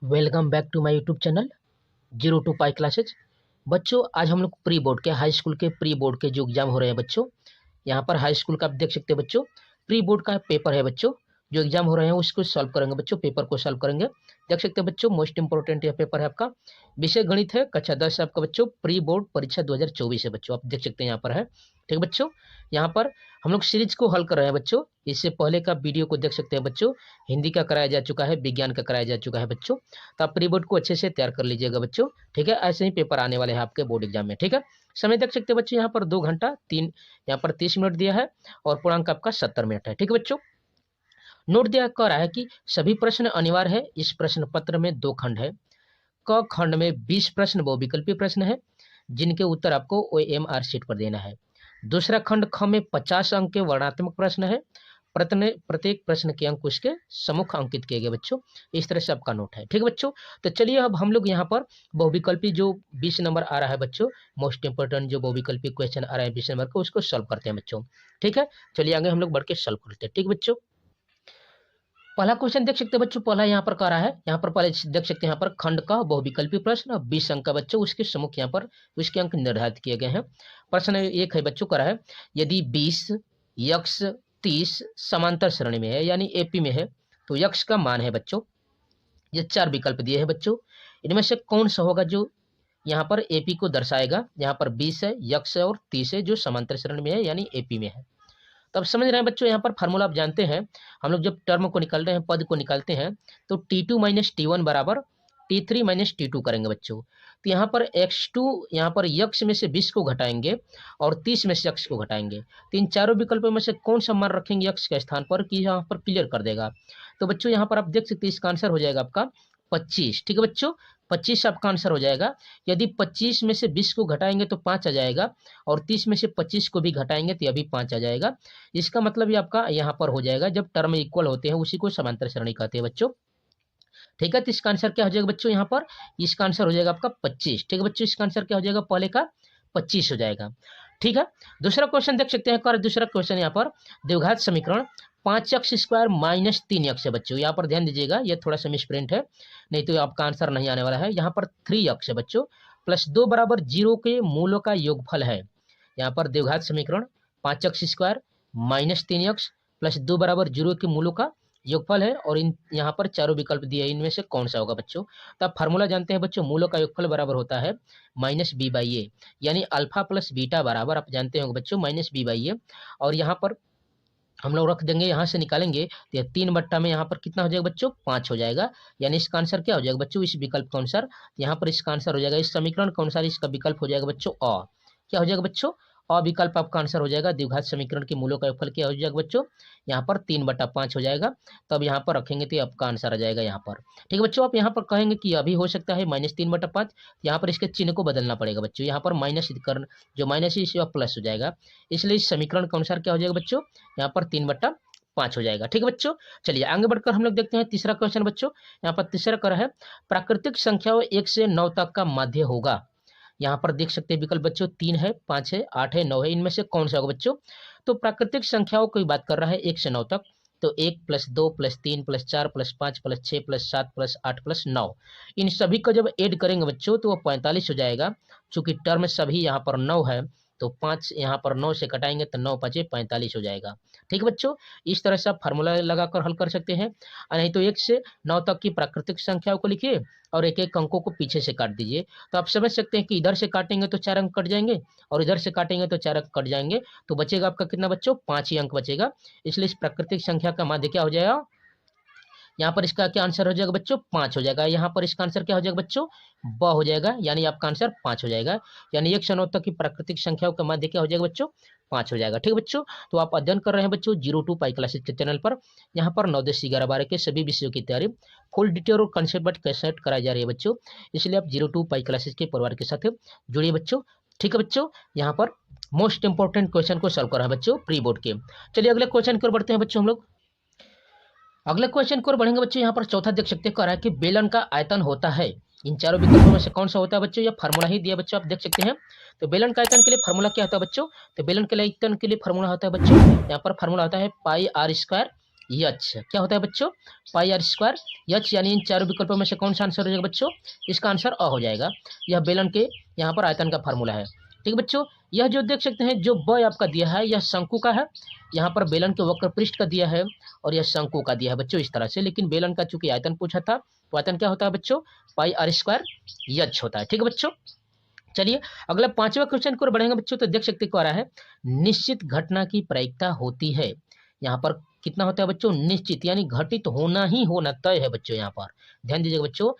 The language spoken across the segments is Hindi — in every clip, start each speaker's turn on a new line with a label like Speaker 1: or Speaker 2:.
Speaker 1: Welcome back to my YouTube channel zero to pi classes. बच्चों आज हम लोग प्री बोर्ड के हाई स्कूल के प्री बोर्ड के जो एग्जाम हो रहे हैं बच्चों, यहाँ पर हाई स्कूल का आप देख सकते हैं बच्चों, प्री बोर्ड का पेपर है बच्चों। जो एग्जाम हो रहे हैं उसको सॉल्व करेंगे बच्चों, पेपर को सॉल्व करेंगे। देख सकते हैं बच्चों, मोस्ट इंपोर्टेंट यह पेपर है आपका। विषय गणित है, कक्षा 10 आपका बच्चों, प्री बोर्ड परीक्षा 2024 है बच्चों। आप देख सकते हैं यहाँ पर है, ठीक है बच्चों। यहाँ पर हम लोग सीरीज को हल कर रहे हैं बच्चों। इससे पहले का वीडियो को देख सकते हैं बच्चों, हिंदी का कराया जा चुका है, विज्ञान का कराया जा चुका है बच्चों। तो आप प्री बोर्ड को अच्छे से तैयार कर लीजिएगा बच्चों, ठीक है। ऐसे ही पेपर आने वाले हैं आपके बोर्ड एग्जाम में, ठीक है। समय देख सकते हैं बच्चों, यहाँ पर 2 घंटा 3 यहाँ पर 30 मिनट दिया है और पूर्णांक आपका 70 मिनट है, ठीक है बच्चों। नोट दिया कर रहा है कि सभी प्रश्न अनिवार्य है। इस प्रश्न पत्र में 2 खंड है। क खंड में 20 प्रश्न बहुविकल्पीय प्रश्न है, जिनके उत्तर आपको OMR शीट पर देना है। दूसरा खंड ख में 50 अंक के वर्णात्मक प्रश्न है। प्रत्येक प्रश्न के अंक उसके सम्मुख अंकित किए गए बच्चों। इस तरह से आपका नोट है, ठीक है बच्चों। तो चलिए अब हम लोग यहाँ पर बहुविकल्पी जो 20 नंबर आ रहा है बच्चों, मोस्ट इंपोर्टेंट जो बहुविकल्पी क्वेश्चन आ रहा है 20 नंबर का, उसको सॉल्व करते हैं बच्चों, ठीक है। चलिए आगे हम लोग बढ़ के सॉल्व करते हैं, ठीक बच्चों। पहला क्वेश्चन देख सकते हैं बच्चों, पहला यहाँ पर कह रहा है, यहाँ पर पहले देख सकते हैं यहाँ पर खंड का बहुविकल्पी प्रश्न 20 अंक का बच्चों, उसके सम्मुख यहाँ पर उसके अंक निर्धारित किए गए हैं। प्रश्न एक है बच्चों, कह रहा है यदि 20 यक्ष 30 समांतर श्रेणी में है, यानी एपी में है, तो यक्ष का मान है बच्चों, ये 4 विकल्प दिए हैं बच्चों। इनमें से कौन सा होगा जो यहाँ पर एपी को दर्शाएगा। यहाँ पर 20 है, यक्ष है और 30 है, जो समांतर श्रेणी में है यानी एपी में है। तो अब समझ रहे हैं बच्चों, यहाँ पर फार्मूला आप जानते हैं, हम लोग जब टर्म को निकाल रहे हैं, पद को निकालते हैं, तो T2 माइनस T1 बराबर T3 माइनस T2 करेंगे बच्चों। तो यहाँ पर x2 यहाँ पर यक्ष में से 20 को घटाएंगे और 30 में से यक्ष को घटाएंगे। तो इन चारों विकल्पों में से कौन सा मान रखेंगे यक्ष के स्थान पर कि यहाँ पर क्लियर कर देगा। तो बच्चों यहाँ पर आप देख सकते हैं, इसका आंसर हो जाएगा आपका 25, ठीक है बच्चों। 25 आपका आंसर हो जाएगा। यदि 25 में से 20 को घटाएंगे तो 5 आ जाएगा, और 30 में से 25 को भी घटाएंगे तो यह भी 5 आ जाएगा। इसका मतलब ये आपका यहाँ पर हो जाएगा, जब टर्म इक्वल होते हैं उसी को समांतर श्रेणी कहते हैं बच्चों, ठीक है। तो इसका आंसर क्या हो जाएगा बच्चों, यहाँ पर इसका आंसर हो जाएगा आपका 25, ठीक है बच्चों। इसका आंसर क्या हो जाएगा, पहले का 25 हो जाएगा, ठीक है। दूसरा क्वेश्चन देख सकते हैं, दूसरा क्वेश्चन यहाँ पर द्विघात समीकरण 5x स्क्वायर माइनस 3x है बच्चों। यहाँ पर ध्यान दीजिएगा, ये थोड़ा सा मिसप्रिंट है, नहीं तो आपका आंसर नहीं आने वाला है। यहाँ पर 3x है बच्चों, प्लस 2 बराबर 0 के मूलों का योगफल है। यहाँ पर द्विघात समीकरण 5x square minus 3x plus 2 बराबर 0 के मूलों का योगफल है, और इन यहाँ पर चारों विकल्प दिए हैं, इनमें से कौन सा होगा बच्चों। तो आप फार्मूला जानते हैं बच्चों, मूलों का योगफल बराबर होता है माइनस बी बाई ए, यानी अल्फा प्लस बीटा बराबर आप जानते होंगे बच्चों माइनस बी बाई ए। और यहाँ पर हम लोग रख देंगे, यहाँ से निकालेंगे तो यह 3 बट्टा में यहाँ पर कितना हो जाएगा बच्चों, 5 हो जाएगा। यानी इसका आंसर क्या हो जाएगा बच्चों, इस विकल्प के अनुसार यहाँ पर इसका आंसर हो जाएगा, इस समीकरण के अनुसार इसका विकल्प हो जाएगा बच्चों अ। क्या हो जाएगा बच्चों, अ विकल्प आपका आंसर हो जाएगा। द्विघात समीकरण के मूलों का योगफल क्या हो जाएगा बच्चों, यहाँ पर 3/5 हो जाएगा। तब यहाँ पर रखेंगे तो आपका आंसर आ जाएगा यहाँ पर, ठीक है बच्चों। आप यहाँ पर कहेंगे कि अभी हो सकता है -3/5, यहाँ पर इसके चिन्ह को बदलना पड़ेगा बच्चों। यहाँ पर माइनस कर, जो माइनस है इसे प्लस हो जाएगा, इसलिए इस समीकरण के अनुसार क्या हो जाएगा बच्चों, यहाँ पर 3/5 हो जाएगा, ठीक है बच्चों। चलिए आगे बढ़कर हम लोग देखते हैं तीसरा क्वेश्चन बच्चों। यहाँ पर तीसरा कर है प्राकृतिक संख्याओं 1 से 9 तक का माध्य होगा। यहाँ पर देख सकते हैं विकल्प बच्चों 3 है, 5 है, 8 है, 9 है, इनमें से कौन सा होगा बच्चों। तो प्राकृतिक संख्याओं की बात कर रहा है 1 से 9 तक, तो 1 plus 2 plus 3 plus 4 plus 5 plus 6 plus 7 plus 8 plus 9, इन सभी को जब ऐड करेंगे बच्चों तो वो 45 हो जाएगा। चूंकि टर्म सभी यहाँ पर 9 है, तो 5 यहाँ पर 9 से कटाएंगे तो 9 5 45 हो जाएगा, ठीक है बच्चों। इस तरह से आप फार्मूला लगाकर हल कर सकते हैं, नहीं तो 1 से 9 तक की प्राकृतिक संख्याओं को लिखिए और एक एक अंकों को पीछे से काट दीजिए। तो आप समझ सकते हैं कि इधर से काटेंगे तो 4 अंक कट जाएंगे और इधर से काटेंगे तो 4 अंक कट जाएंगे, तो बचेगा आपका कितना बच्चों, 5 ही अंक बचेगा। इसलिए इस प्राकृतिक संख्या का माध्य क्या हो जाएगा, यहाँ पर इसका क्या आंसर हो जाएगा बच्चों, 5 हो जाएगा। यहाँ पर इसका आंसर क्या हो जाएगा बच्चों, ब हो जाएगा, यानी आपका आंसर 5 हो जाएगा। यानी 1 से 9 तक की प्राकृतिक संख्याओं का माध्य क्या हो जाएगा बच्चों, 5 हो जाएगा, ठीक है बच्चों। तो आप अध्ययन कर रहे हैं बच्चों जीरो टू पाई क्लासेस के चैनल पर। यहाँ पर 9, 10, 11, 12 के सभी विषयों की तैयारी फुल डिटेल और कंसेप्ट बट कैसेट कराई जा रही है बच्चों। इसलिए आप जीरो टू पाई क्लासेस के परिवार के साथ जुड़िए बच्चों, ठीक है बच्चों। यहाँ पर मोस्ट इंपॉर्टेंट क्वेश्चन को सॉल्व कर रहे हैं बच्चों प्री बोर्ड के। चलिए अगले क्वेश्चन की ओर बढ़ते हैं बच्चों हम लोग। अगले क्वेश्चन की ओर बढ़ेंगे बच्चों। यहाँ पर चौथा देख सकते हैं, कह रहा है कि बेलन का आयतन होता है, इन चारों विकल्पों में से कौन सा होता है बच्चों। यह फार्मूला ही दिया बच्चों, आप देख सकते हैं। तो बेलन का आयतन के लिए फार्मूला क्या होता है बच्चों, तो बेलन के आयतन के लिए फार्मूला होता है बच्चों, यहाँ पर फार्मूला होता है पाई r² यच क्या होता है बच्चों, पाई आर स्क्वायर यच, यानी इन चारों विकल्पों में से कौन सा आंसर हो जाएगा बच्चों, इसका आंसर अ हो जाएगा। यह बेलन के यहाँ पर आयतन का फार्मूला है। ठीक बच्चों, यह जो देख सकते हैं जो ब आपका दिया है यह शंकु का है, यहाँ पर बेलन के वक्र पृष्ठ का दिया है और यह शंकु का दिया है बच्चों इस तरह से, लेकिन बेलन का चूंकि आयतन पूछा था तो आयतन क्या होता है बच्चों, पाई आर स्क्वायर यच होता है। ठीक है बच्चों, चलिए अगला 5वां क्वेश्चन को बढ़ेंगे बच्चों, तो देख सकते क्या रहा है, निश्चित घटना की प्रायिकता होती है। यहाँ पर कितना होता है बच्चों, निश्चित यानी घटित होना ही होना तय है बच्चों। यहाँ पर ध्यान दीजिएगा बच्चों,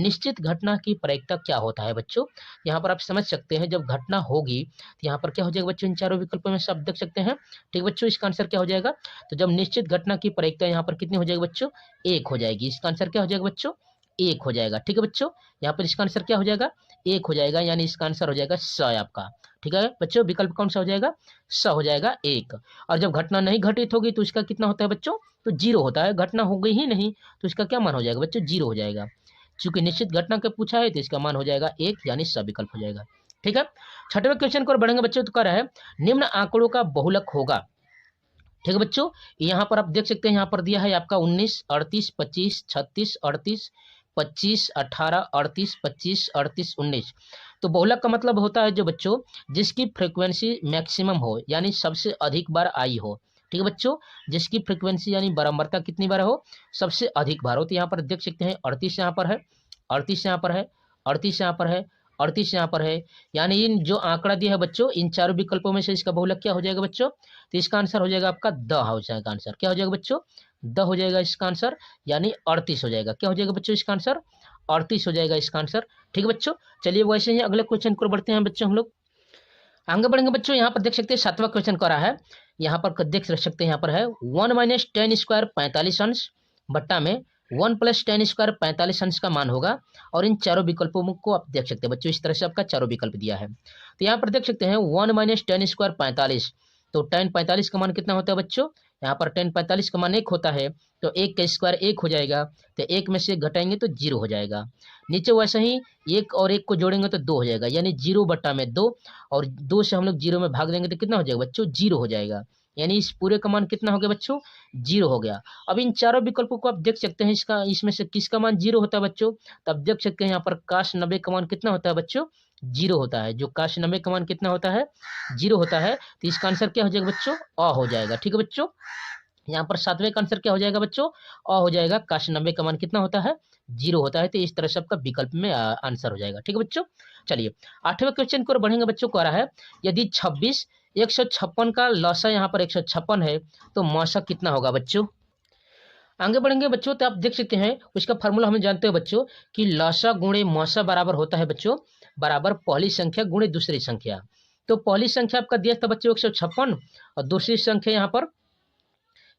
Speaker 1: निश्चित घटना की प्रायिकता क्या होता है बच्चों, यहाँ पर आप समझ सकते हैं जब घटना होगी तो यहाँ पर क्या हो जाएगा बच्चों, इन चारों विकल्पों में से आप देख सकते हैं। ठीक बच्चों, इसका आंसर क्या हो जाएगा, तो जब निश्चित घटना की प्रायिकता यहाँ पर कितनी हो जाएगी बच्चों, 1 हो जाएगी। इसका आंसर क्या हो जाएगा बच्चों, 1 हो जाएगा। ठीक है बच्चों, यहाँ पर इसका आंसर क्या हो जाएगा, 1 हो जाएगा, यानी इसका आंसर हो जाएगा स आपका। ठीक है बच्चों, विकल्प कौन सा हो जाएगा, स हो जाएगा 1। और जब घटना नहीं घटित होगी तो इसका कितना होता है बच्चों, तो 0 होता है। घटना हो गई ही नहीं तो इसका क्या मान हो जाएगा बच्चों, 0 हो जाएगा। चूंकि निश्चित घटना का पूछा है तो इसका मान हो जाएगा 1, यानी स विकल्प हो जाएगा। ठीक है, 6वें क्वेश्चन को बढ़ेंगे बच्चों, तो कह रहा है निम्न आंकड़ों का बहुलक होगा। ठीक है बच्चों, यहाँ पर आप देख सकते हैं, यहाँ पर दिया है आपका 19, 38, 25, 36, 38, 25, 18, 38, 25, 38, 19। तो बहुलक का मतलब होता है जो बच्चों जिसकी फ्रीक्वेंसी मैक्सिमम हो, यानी सबसे अधिक बार आई हो। ठीक है बच्चों, जिसकी फ्रीक्वेंसी यानी बारंबारता कितनी बार हो, सबसे अधिक बार हो। तो यहाँ पर देख सकते हैं 38 यहाँ पर है, 38 यहाँ पर है, 38 यहाँ पर है, 38 यहाँ पर है, यानी इन जो आंकड़ा दिया है बच्चों इन चारों विकल्पों में से इसका बहुलक क्या हो जाएगा बच्चों, तो इसका आंसर हो जाएगा आपका द हो जाएगा। आंसर क्या हो जाएगा बच्चों, द हो जाएगा इसका आंसर, यानी 38 हो जाएगा। क्या हो जाएगा बच्चों इसका आंसर, 38 हो जाएगा इसका आंसर। ठीक है बच्चों, चलिए वैसे ही अगले क्वेश्चन को बढ़ते हैं बच्चों, हम लोग आगे बढ़ेंगे बच्चों। यहाँ पर देख सकते हैं 7वां क्वेश्चन कर रहा है, यहाँ पर देख सकते हैं यहाँ पर है 1 - 10 स्क्वायर 45 अंश बट्टा में 1 + 10 स्क्वायर 45 अंश का मान होगा। और इन चारों विकल्पों को आप देख सकते हैं बच्चों, इस तरह से आपका चारों विकल्प दिया है। तो यहाँ पर देख सकते हैं 1 - 10 स्क्वायर 45, तो 10 45 का मान कितना होता है बच्चों, यहाँ पर 10 45 का मान 1 होता है, तो 1 का स्क्वायर 1 हो जाएगा, तो 1 में से घटाएंगे तो 0 हो जाएगा। नीचे वैसे ही 1 और 1 को जोड़ेंगे तो 2 हो जाएगा, यानी 0 बट्टा में 2, और 2 से हम लोग 0 में भाग देंगे तो कितना हो जाएगा बच्चों, 0 हो जाएगा। यानी इस पूरे का मान कितना हो गया बच्चों, 0 हो गया। अब इन चारों विकल्पों को आप देख सकते हैं, इसका इसमें से किसका मान 0 होता है बच्चों, तो आप देख सकते हैं यहाँ पर काश 90 का मान कितना होता है बच्चों, 0 होता है। जो काश 90 का मान कितना होता है, 0 होता है, तो इसका आंसर क्या हो जाएगा बच्चों, अ हो जाएगा। ठीक है बच्चों, यहाँ पर 7वें का आंसर क्या हो जाएगा बच्चों, अ हो जाएगा। काश 90 का मान कितना होता है, 0 होता है, तो इस तरह से आपका विकल्प में आंसर हो जाएगा। ठीक है बच्चों, चलिए 8वें क्वेश्चन को बढ़ेंगे बच्चों, कह रहा है यदि 26 156 का लसा यहाँ पर 156 है तो मौसा कितना होगा बच्चों। आगे बढ़ेंगे बच्चों, तो आप देख सकते हैं उसका फार्मूला हमें जानते हो बच्चों कि लसा गुणे मौसा बराबर होता है बच्चों, बराबर पहली संख्या गुणे दूसरी संख्या। तो पहली संख्या आपका दिया था बच्चों 156, और दूसरी संख्या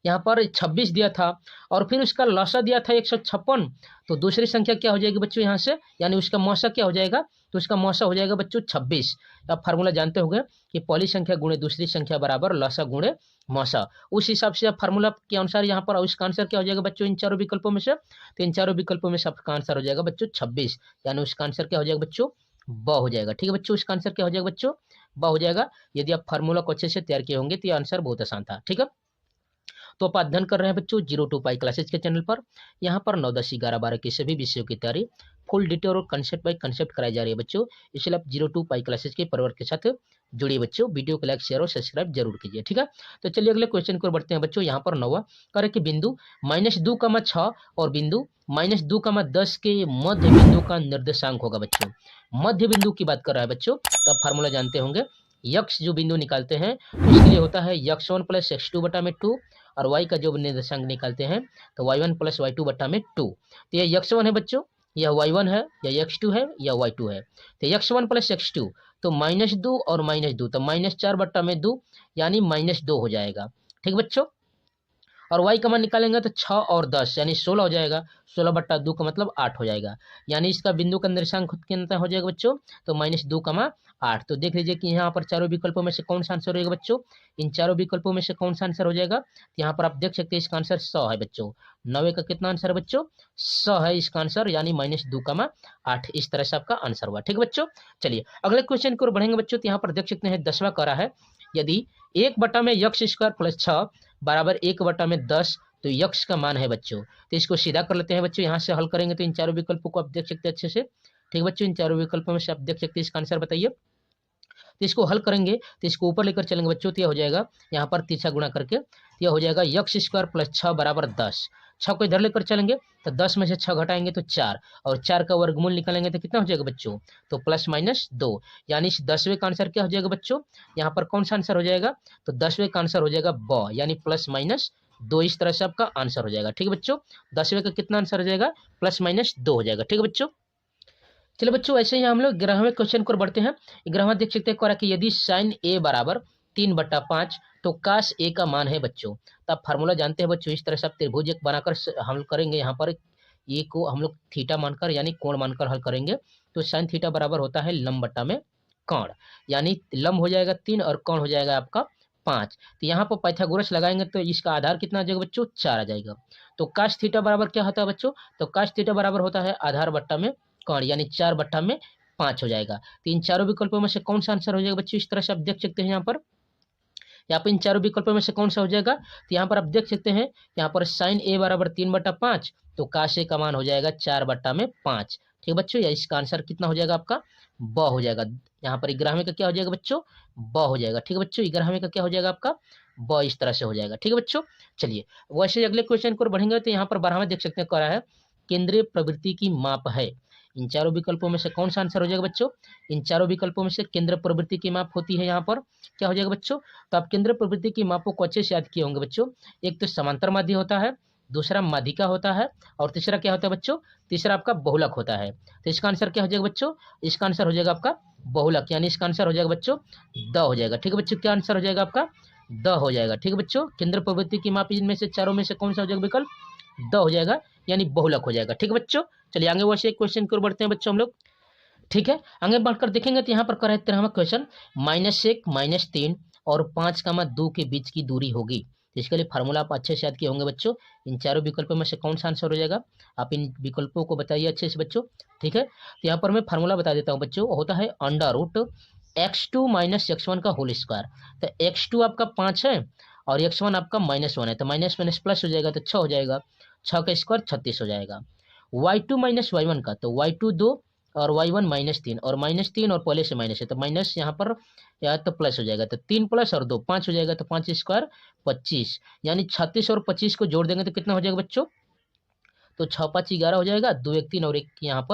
Speaker 1: यहाँ पर 26 दिया था, और फिर उसका लसा दिया था 156, तो दूसरी संख्या क्या हो जाएगी बच्चों यहाँ से, यानी उसका मौसा क्या हो जाएगा, तो उसका मौसा हो जाएगा बच्चों 26। आप फार्मूला जानते होंगे कि पहली संख्या गुणे दूसरी संख्या बराबर लसा गुणे मौसा। उस हिसाब से आप फार्मूला के अनुसार यहाँ पर उसका आंसर क्या हो जाएगा बच्चों इन चारों विकल्पों में से, तो इन चारों विकल्पों में से आपका आंसर हो जाएगा बच्चों 26, यानी उसका आंसर क्या हो जाएगा बच्चों, ब हो जाएगा। ठीक है बच्चों, उसका आंसर क्या हो जाएगा बच्चों, ब हो जाएगा। यदि आप फार्मूला को अच्छे से तैयार किए होंगे तो ये आंसर बहुत आसान था। ठीक है, तो आप अध्ययन कर रहे हैं बच्चों 0 to पाई क्लासेज के चैनल पर। यहाँ पर 9, 10, 11, 12 के सभी विषयों की तैयारी फुल डिटेल और कंसेप्ट बाय कंसेप्ट कराई जा रही है बच्चों। इसलिए आप 0 to पाई क्लासेज के परिवार के साथ जुड़िए बच्चों। वीडियो को लाइक शेयर और सब्सक्राइब जरूर कीजिए। ठीक है, तो चलिए अगले क्वेश्चन को बढ़ते हैं बच्चों। यहाँ पर 9वां कह रहे कि बिंदु -2,6 और बिंदु -2,10 के मध्य बिंदु का निर्देशांक होगा बच्चों। मध्य बिंदु की बात कर रहा है बच्चों, तो आप फार्मूला जानते होंगे, यक्स जो बिंदु निकालते हैं तो उसके लिए होता है x1 + x2 बटा में 2, और y का जो निर्देशांक निकालते हैं तो y1 + y2 बटा में 2। तो ये x1 है बच्चों, यह y1 है, या x2 है, या y2 है। तो x1 + x2 तो -2 और -2, तो -4 बटा में 2, यानी -2 हो जाएगा। ठीक बच्चों, और y का मान निकालेंगे तो 6 और 10 यानी 16 हो जाएगा। 16 बट्टा 2 का मतलब 8 हो जाएगा, यानी इसका बिंदु का निर्देशांक कितना हो जाएगा बच्चों, तो -2,8। तो देख लीजिए कि यहाँ पर चारों विकल्पों में से कौन सा आंसर होगा बच्चों, इन चारों विकल्पों में से कौन सा आंसर हो जाएगा। यहाँ पर आप देख सकते हैं इसका आंसर 100 है बच्चों। 90 का कितना आंसर है बच्चों, 100 है इसका आंसर, यानी -2,8। इस तरह से आपका आंसर हुआ। ठीक है बच्चों, चलिए अगले क्वेश्चन की ओर बढ़ेंगे बच्चों। तो यहाँ पर देख सकते हैं 10वां कह रहा है यदि 1 बटा में x² + 6 बराबर 1 बटा में 10 तो यक्स का मान है बच्चों। तो इसको सीधा कर लेते हैं बच्चों, यहाँ से हल करेंगे तो इन चारों विकल्पों को आप देख सकते हैं अच्छे से। ठीक बच्चों, इन चारों विकल्पों में से आप देख सकते हैं इसका आंसर बताइए। तो इसको हल करेंगे तो इसको ऊपर लेकर चलेंगे बच्चों, तो यह हो जाएगा यहाँ पर तीसरा गुणा करके, तो यह हो जाएगा यक्स स्क्वायर प्लस 6 बराबर 10। 6 को इधर लेकर चलेंगे तो 10 में से 6 घटाएंगे तो 4, और 4 का वर्गमूल निकालेंगे तो कितना हो जाएगा बच्चों, तो प्लस माइनस 2। यानी इस 10वें का आंसर क्या हो जाएगा बच्चों, यहाँ पर कौन सा आंसर हो जाएगा, तो 10वें का आंसर हो जाएगा ब, यानी प्लस माइनस 2। इस तरह से आपका आंसर हो जाएगा। ठीक है बच्चों, 10वें का कितना आंसर हो जाएगा, प्लस माइनस 2 हो जाएगा। ठीक है बच्चों, चलिए बच्चों ऐसे ही हम लोग 11वें क्वेश्चन को बढ़ते हैं। 11वां देख सकते हैं कि यदि साइन ए बराबर 3/5 तो काश ए का मान है बच्चों। तो आप फार्मूला जानते हैं बच्चों, इस तरह से आप त्रिभुज एक बनाकर हम लोग करेंगे, यहाँ पर ए को हम लोग थीटा मानकर यानी कोण मानकर हल करेंगे। तो साइन थीटा बराबर होता है लंब बट्टा में कोण, यानी लंब हो जाएगा 3 और कोण हो जाएगा आपका 5। तो यहाँ पर पाइथागोरस लगाएंगे तो इसका आधार कितना आ जाएगा बच्चों, 4 आ जाएगा। तो काश थीटा बराबर क्या होता है बच्चों, तो काश थीटा बराबर होता है आधार बट्टा में कोण, यानी 4/5 हो जाएगा। तो इन चारों विकल्पों में से कौन सा आंसर हो जाएगा बच्चों, इस तरह से आप देख सकते हैं यहाँ पर इन चारों विकल्पों में से कौन सा हो जाएगा। तो यहाँ पर आप देख सकते हैं यहाँ पर साइन ए बराबर 3/5, तो काश ए का मान हो जाएगा 4/5। ठीक बच्चों, या इसका आंसर कितना हो जाएगा आपका, ब हो जाएगा। यहाँ पर 11वें का क्या हो जाएगा बच्चों, ब हो जाएगा। ठीक है बच्चों, 11वें का क्या हो जाएगा आपका, ब, इस तरह से हो जाएगा। ठीक है बच्चों, चलिए वैसे अगले क्वेश्चन को बढ़ेंगे तो यहाँ पर 12वां देख सकते हैं क्या है, केंद्रीय प्रवृत्ति की माप है। इन चारों विकल्पों में से कौन सा आंसर हो जाएगा बच्चों, इन चारों विकल्पों में से केंद्र प्रवृत्ति की माप होती है, यहाँ पर क्या हो जाएगा बच्चों। तो आप केंद्र प्रवृत्ति की मापों को अच्छे से याद किए होंगे बच्चों। एक तो समांतर माध्य होता है, दूसरा माध्यिका होता है, और तीसरा क्या होता है बच्चों, तीसरा आपका बहुलक होता है। तो इसका आंसर क्या हो जाएगा बच्चों, इसका आंसर हो जाएगा आपका बहुलक, यानी इसका आंसर हो जाएगा बच्चों द हो जाएगा। ठीक है बच्चों, क्या आंसर हो जाएगा आपका, द हो जाएगा। ठीक है बच्चों, केंद्र प्रवृत्ति की माप इनमें से चारों में से कौन सा हो जाएगा विकल्प, द हो जाएगा, यानी बहुलक हो जाएगा। ठीक है बच्चों, चलिए आगे वैसे एक क्वेश्चन की ओर बढ़ते हैं बच्चों हम लोग। ठीक है, आगे बढ़कर देखेंगे तो यहाँ पर कर 13वां क्वेश्चन, -1 -3 और 5,2 के बीच की दूरी होगी। तो इसके लिए फार्मूला आप अच्छे से याद किए होंगे बच्चों। इन चारों विकल्पों में से कौन सा आंसर हो जाएगा, आप इन विकल्पों को बताइए अच्छे से बच्चों। ठीक है, तो यहाँ पर मैं फार्मूला बता देता हूँ बच्चों, होता है √x2 - x1 का होल स्क्वायर। तो x2 आपका 5 है और x1 आपका -1 है, तो माइनस माइनस प्लस हो जाएगा तो 6 हो जाएगा, 6 का स्क्वायर 36 हो जाएगा। y2 - y1 का, तो y2 2 और y1 -3, और -3 और पहले से माइनस है तो माइनस यहाँ पर या तो प्लस हो जाएगा, तो 3 प्लस और 2 5 हो जाएगा, तो 5 स्क्वायर 25, यानी 36 और 25 को जोड़ देंगे तो कितना हो जाएगा बच्चों, तो 6 5 11 हो जाएगा, 2 1 3 और 1 यहाँ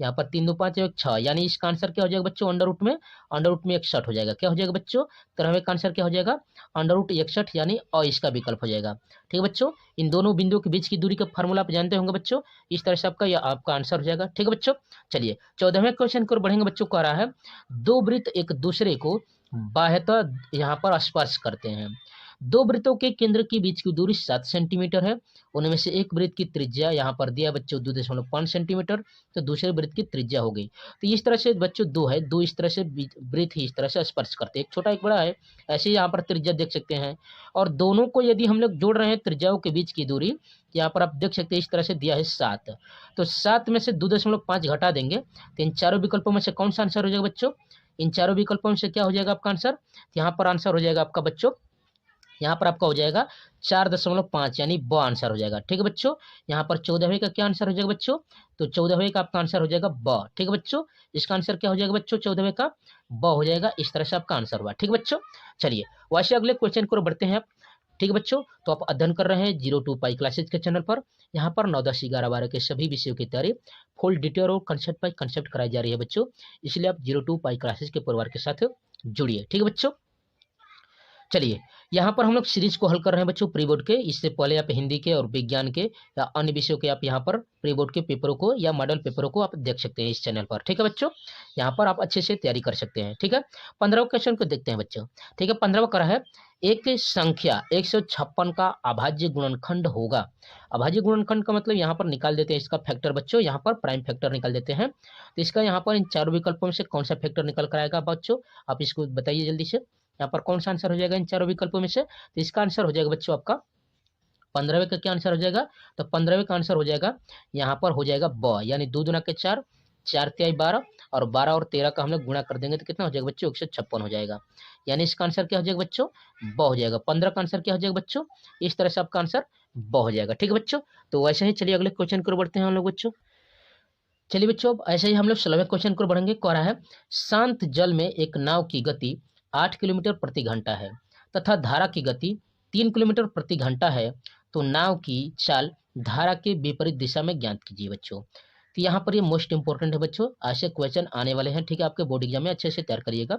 Speaker 1: पर 3 2 5 1 6, यानी इसका आंसर क्या हो जाएगा बच्चों, अंडर रूट में 61 हो जाएगा। क्या हो जाएगा बच्चों, 13वें का आंसर क्या हो जाएगा, √61, यानी अ इसका विकल्प हो जाएगा। ठीक है बच्चों, इन दोनों बिंदुओं के बीच की दूरी का फार्मूला आप जानते होंगे बच्चों, इस तरह से आपका आंसर हो जाएगा। ठीक है बच्चों, चलिए 14वें क्वेश्चन की ओर बढ़ेंगे बच्चों। कह रहा है दो वृत्त एक दूसरे को बाह्यतः यहाँ पर स्पर्श करते हैं। दो वृत्तों के केंद्र के बीच की दूरी 7 सेंटीमीटर है। उनमें से एक वृत्त की त्रिज्या यहाँ पर दिया बच्चों 2.5 सेंटीमीटर, तो दूसरे वृत्त की त्रिज्या हो गई। तो इस तरह से बच्चों दो इस तरह से वृत्त ही इस तरह से स्पर्श करते हैं, एक छोटा एक बड़ा है, ऐसे यहाँ पर त्रिज्या देख सकते हैं। और दोनों को यदि हम लोग जोड़ रहे हैं त्रिज्याओं के बीच की दूरी, यहाँ पर आप देख सकते हैं इस तरह से दिया है 7, तो 7 में से 2.5 घटा देंगे तो इन चारों विकल्पों में से कौन सा आंसर हो जाएगा बच्चों, इन चारों विकल्पों में से क्या हो जाएगा आपका आंसर, यहाँ पर आंसर हो जाएगा आपका बच्चों, यहाँ पर आपका हो जाएगा 4.5, यानी ब आंसर हो जाएगा। ठीक है बच्चों, यहाँ पर 14वें का क्या आंसर हो जाएगा बच्चों, तो 14वें का आपका आंसर हो जाएगा ब। ठीक है बच्चों, इसका आंसर क्या हो जाएगा बच्चों, 14वें का ब हो जाएगा। इस तरह से आपका आंसर हुआ। ठीक है बच्चों, चलिए वैसे अगले क्वेश्चन को बढ़ते हैं आप। ठीक है बच्चों, तो आप अध्ययन कर रहे हैं 0 2 पाई क्लासेज के चैनल पर। यहाँ पर 9 10 11 12 के सभी विषयों की तैयारी फुल डिटेल और कंसेप्ट बाय कंसेप्ट कराई जा रही है बच्चों, इसलिए आप 0 2 पाई क्लासेज के परिवार के साथ जुड़िए। ठीक है बच्चों, चलिए यहाँ पर हम लोग सीरीज को हल कर रहे हैं बच्चों प्री बोर्ड के। इससे पहले आप हिंदी के और विज्ञान के या अन्य विषयों के आप यहाँ पर प्री बोर्ड के पेपरों को या मॉडल पेपरों को आप देख सकते हैं इस चैनल पर। ठीक है बच्चों, यहाँ पर आप अच्छे से तैयारी कर सकते हैं। ठीक है, 15वें क्वेश्चन को देखते हैं बच्चों। ठीक है, 15वां करा है एक संख्या 156 का अभाज्य गुणनखंड होगा। अभाज्य गुणनखंड का मतलब यहाँ पर निकाल देते हैं इसका फैक्टर बच्चों, यहाँ पर प्राइम फैक्टर निकाल देते हैं। तो इसका यहाँ पर इन चारों विकल्पों में से कौन सा फैक्टर निकल कर आएगा बच्चों, आप इसको बताइए जल्दी से। यहाँ पर कौन सा आंसर हो जाएगा इन चारों विकल्पों में से, तो इसका आंसर हो जाएगा बच्चों आपका 15वें का क्या आंसर हो जाएगा, तो 15वें का आंसर हो जाएगा यहाँ पर हो जाएगा ब, यानी 2 दूना के 4, 4 तिहाई 12, और 12 और 13 का हम लोग गुणा कर देंगे तो कितना हो जाएगा बच्चों, 156 हो जाएगा। यानी इसका आंसर क्या हो जाएगा बच्चों, ब हो जाएगा। 15 का आंसर क्या हो जाएगा बच्चों, इस तरह से आपका आंसर ब हो जाएगा। ठीक है बच्चों, तो वैसे ही चलिए अगले क्वेश्चन की ओर बढ़ते हैं हम लोग बच्चों। चलिए बच्चों, अब ऐसे ही हम लोग 16वें क्वेश्चन की ओर बढ़ेंगे। कह रहा है शांत जल में एक नाव की गति 8 किलोमीटर प्रति घंटा है तथा धारा की गति 3 किलोमीटर प्रति घंटा है, तो नाव की चाल धारा के विपरीत दिशा में ज्ञात कीजिए बच्चों। तो यहाँ पर ये मोस्ट इंपॉर्टेंट है बच्चों, ऐसे क्वेश्चन आने वाले हैं। ठीक है, आपके बोर्ड एग्जाम में अच्छे से तैयार करिएगा।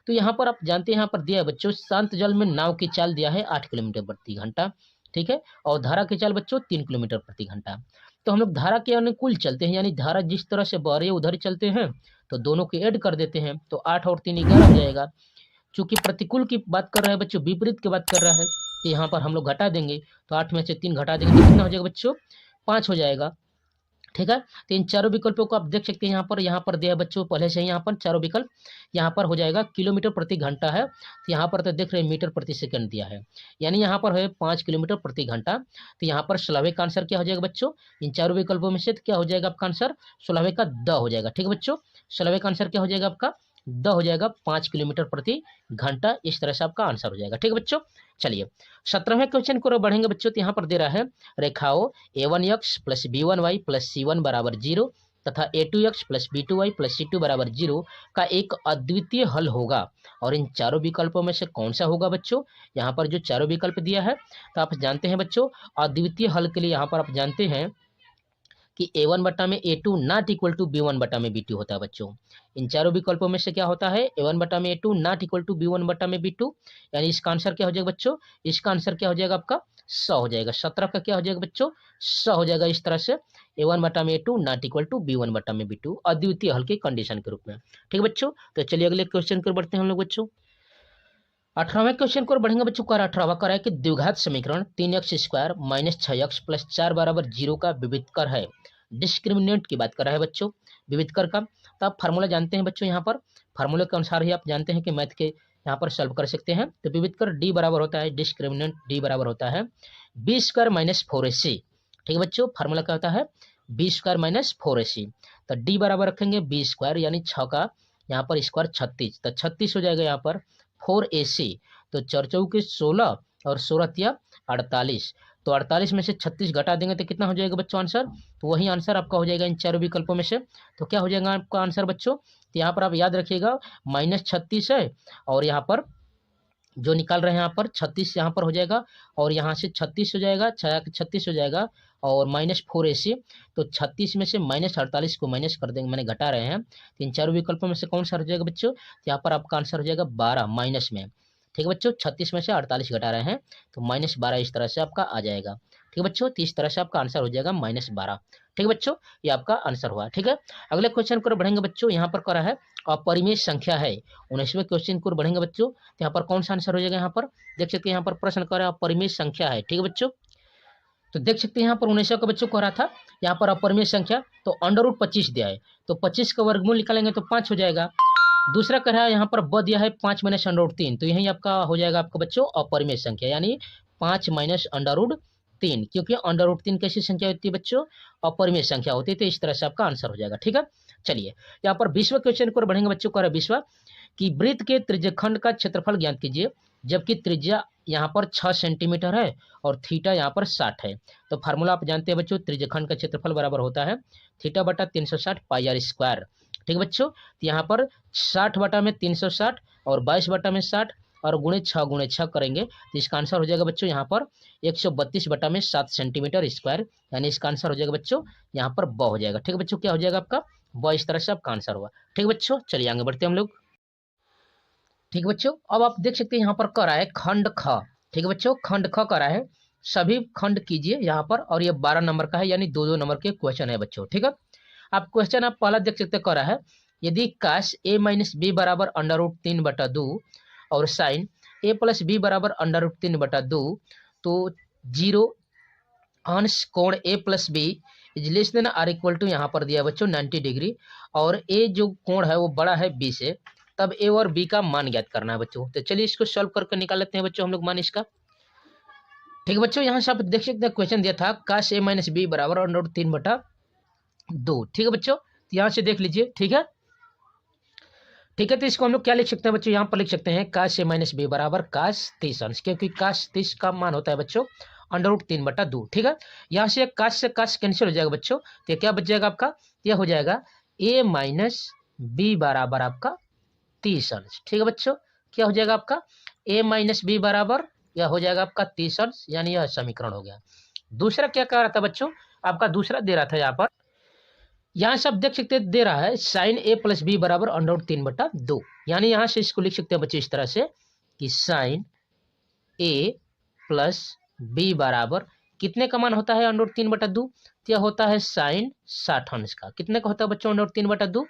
Speaker 1: तो यहाँ पर आप जानते हैं, यहाँ पर दिया है बच्चों, शांत जल में नाव की चाल दिया है 8 किलोमीटर प्रति घंटा। ठीक है, और धारा की चाल बच्चों 3 किलोमीटर प्रति घंटा। तो हम लोग धारा के अनुकूल चलते हैं, यानी धारा जिस तरह से बह रही है उधर ही चलते हैं, तो दोनों को ऐड कर देते हैं, तो 8 और 3 11 हो जाएगा। चूंकि प्रतिकूल की बात कर रहे हैं बच्चों, विपरीत की बात कर रहा है, तो यहाँ पर हम लोग घटा देंगे, तो 8 में से 3 घटा देंगे तो कितना हो जाएगा बच्चों, 5 हो जाएगा। ठीक है, तो इन चारों विकल्पों को आप देख सकते हैं। यहाँ पर दिया है बच्चों पहले से ही, यहाँ पर चारों विकल्प यहाँ पर हो जाएगा। किलोमीटर प्रति घंटा है, तो यहाँ पर तो देख रहे हैं मीटर प्रति सेकंड दिया है, यानी यहाँ पर है 5 किलोमीटर प्रति घंटा। तो यहाँ पर 16वें का आंसर क्या हो जाएगा बच्चों, इन चारों विकल्पों में से क्या हो जाएगा आपका आंसर, 16वें का द हो जाएगा। ठीक है बच्चों, 16वें का आंसर क्या हो जाएगा आपका, द हो जाएगा, 5 किलोमीटर प्रति घंटा। इस तरह से आपका आंसर हो जाएगा। ठीक है बच्चों, चलिए 17वें क्वेश्चन को बढ़ेंगे बच्चों। तो यहाँ पर दे रहा है रेखाओं a1x plus b1y plus c1 बराबर 0 तथा a2x plus b2y plus c2 बराबर 0 का एक अद्वितीय हल होगा, और इन चारों विकल्पों में से कौन सा होगा बच्चों। यहाँ पर जो चारों विकल्प दिया है, तो आप जानते हैं बच्चों, अद्वितीय हल के लिए यहाँ पर आप जानते हैं कि a1 बटा में a2 not equal to b1 बटा में b2 होता है बच्चों। इन चारों विकल्पों में से क्या होता है, a1 बटा में a2 not equal to b1 बटा में b2, यानी इसका आंसर क्या हो जाएगा बच्चों, इसका आंसर क्या हो जाएगा आपका 100 हो जाएगा। 17 का क्या हो जाएगा बच्चों, 100 हो जाएगा। इस तरह से a1 बटा में a2 not equal to b1 बटा में b2 अद्वितीय हल की कंडीशन के रूप में। ठीक है बच्चों, तो चलिए अगले क्वेश्चन की ओर बढ़ते हैं हम लोग बच्चों। 18वें क्वेश्चन को बढ़ेंगे बच्चों। 18वां कर है कि द्विघात समीकरण 3x square minus 6x plus 4 बराबर 0 का विविधकर है। डिस्क्रिमिनेंट की बात कर रहा है बच्चों, विविधकर का। तो आप फार्मूला जानते हैं बच्चों, यहाँ पर फार्मूले के अनुसार ही आप जानते हैं कि मैथ के यहाँ पर सॉल्व कर सकते हैं। तो विविधकर डी बराबर होता है, डिस्क्रिमिनेंट डी बराबर होता है बी स्क्वायर माइनस 4ac। ठीक है बच्चों, फार्मूला क्या होता है, बी स्क्वायर माइनस 4ac। तो डी बराबर रखेंगे बी स्क्वायर, यानी 6 का यहाँ पर स्क्वायर 36, तो 36 हो जाएगा यहाँ पर 4ac। तो 4 चौके 16 और 16 तिया 48, तो 48 में से 36 घटा देंगे तो कितना हो जाएगा बच्चों आंसर, तो वही आंसर आपका हो जाएगा इन चारों विकल्पों में से। तो क्या हो जाएगा आपका आंसर बच्चों, तो यहाँ पर आप याद रखिएगा -36 है, और यहाँ पर जो निकाल रहे हैं यहाँ पर 36 यहाँ पर हो जाएगा, और यहाँ से 36 हो जाएगा, 36 हो जाएगा, और -4ac। तो 36 में से -48 को माइनस कर देंगे, मैंने घटा रहे हैं। तो इन चारों विकल्पों में से कौन सा हो जाएगा बच्चों, तो यहाँ पर आपका आंसर हो जाएगा 12 माइनस में। ठीक है बच्चों, 36 में से 48 घटा रहे हैं, तो -12 इस तरह से आपका आ जाएगा। ठीक है बच्चों, तो इस तरह से आपका आंसर हो जाएगा -12। ठीक है बच्चों, ये आपका आंसर हुआ। ठीक है, अगले क्वेश्चन को बढ़ेंगे बच्चों। यहाँ पर करा है अपरिमेय संख्या है। 19वें क्वेश्चन को बढ़ेंगे बच्चों, तो यहाँ पर कौन सा आंसर हो जाएगा, यहाँ पर देख सकते हैं, यहाँ पर प्रश्न कर रहा है अपरिमेय संख्या है। ठीक है बच्चों, तो देख सकते हैं यहाँ पर 19 का बच्चों को रहा था, यहाँ पर अपरिमेय संख्या, तो √25 दिया है, तो 25 का वर्गमूल निकालेंगे तो 5 हो जाएगा। दूसरा कह रहा है यहाँ पर ब दिया है 5 माइनस √3, तो यही आपका हो जाएगा आपका बच्चों अपरिमेय संख्या, यानी 5 माइनस √3, क्योंकि √3 कैसी संख्या होती है बच्चों, अपरिमेय संख्या होती है। तो इस तरह से आपका आंसर हो जाएगा। ठीक है, चलिए यहाँ पर 20वें क्वेश्चन को बढ़ेंगे बच्चों। कह रहा है 20वां कि वृत्त के त्रिज्यखंड का क्षेत्रफल ज्ञात कीजिए, जबकि त्रिज्या यहाँ पर 6 सेंटीमीटर है और थीटा यहाँ पर 60 है। तो फार्मूला आप जानते हैं बच्चों, त्रिज्यखंड का क्षेत्रफल बराबर होता है थीटा बटा 360 पाई r स्क्वायर। ठीक है बच्चों, तो यहाँ पर 60 बटा में 360 और 22 बटा में 60 और गुणे 6 करेंगे, तो इसका आंसर हो जाएगा बच्चों यहाँ पर 132 बटा में 7 सेंटीमीटर स्क्वायर, यानी इसका आंसर हो जाएगा बच्चों यहाँ पर ब हो जाएगा। ठीक है बच्चों, क्या हो जाएगा आपका ब, इस तरह से आपका आंसर हुआ। ठीक है बच्चों, चलिए आगे बढ़ते हैं हम लोग। ठीक है बच्चों, अब आप देख सकते हैं यहाँ पर कर रहा है खंड ख। ठीक है बच्चों, खंड ख कर रहा है, सभी खंड कीजिए यहाँ पर, और ये 12 नंबर का है, यानी 2-2 नंबर के क्वेश्चन है बच्चों। ठीक है, आप क्वेश्चन आप पहला देख सकते कर रहा है, यदि काश a माइनस बी बराबर √3 बटा 2 और साइन a प्लस बी बराबर √3 बटा 2, तो 0 अंश कोण a plus B is less than or equal to, यहाँ पर दिया बच्चों 90 डिग्री, और a जो कोण है वो बड़ा है b से, तब a और b का मान ज्ञात करना है बच्चों। तो चलिए इसको सॉल्व करके निकाल लेते हैं बच्चों हम लोग मान इसका। ठीक है बच्चों, यहाँ से आप देख सकते हैं क्वेश्चन दिया था काश a माइनस बी बराबर √3 बटा 2। ठीक है बच्चों, तो यहाँ से देख लीजिए। ठीक है, ठीक है, तो इसको हम लोग क्या लिख सकते हैं बच्चों, यहाँ पर लिख सकते हैं काश a माइनस बी बराबर काश 30 अंश, क्योंकि काश 30 का मान होता है बच्चों √3/2। ठीक है, यहाँ से काश कैंसिल हो जाएगा बच्चों, तो क्या बच जाएगा आपका, यह हो जाएगा a माइनस बी बराबर आपका 30 अंश। ठीक है बच्चों, क्या हो जाएगा आपका a माइनस बी बराबर, यह हो जाएगा आपका 30 अंश, यानी यह समीकरण हो गया। दूसरा क्या कह रहा था बच्चों, आपका दूसरा दे रहा था यहाँ पर, यहाँ से आप देख सकते हैं दे रहा है साइन a प्लस बी बराबर √3/2, यानी यहाँ से इसको लिख सकते हैं बच्चों इस तरह से कि साइन a प्लस बी बराबर कितने का मान होता है √3/2, यह होता है साइन 60 अंश का। कितने का होता है बच्चों √3/2,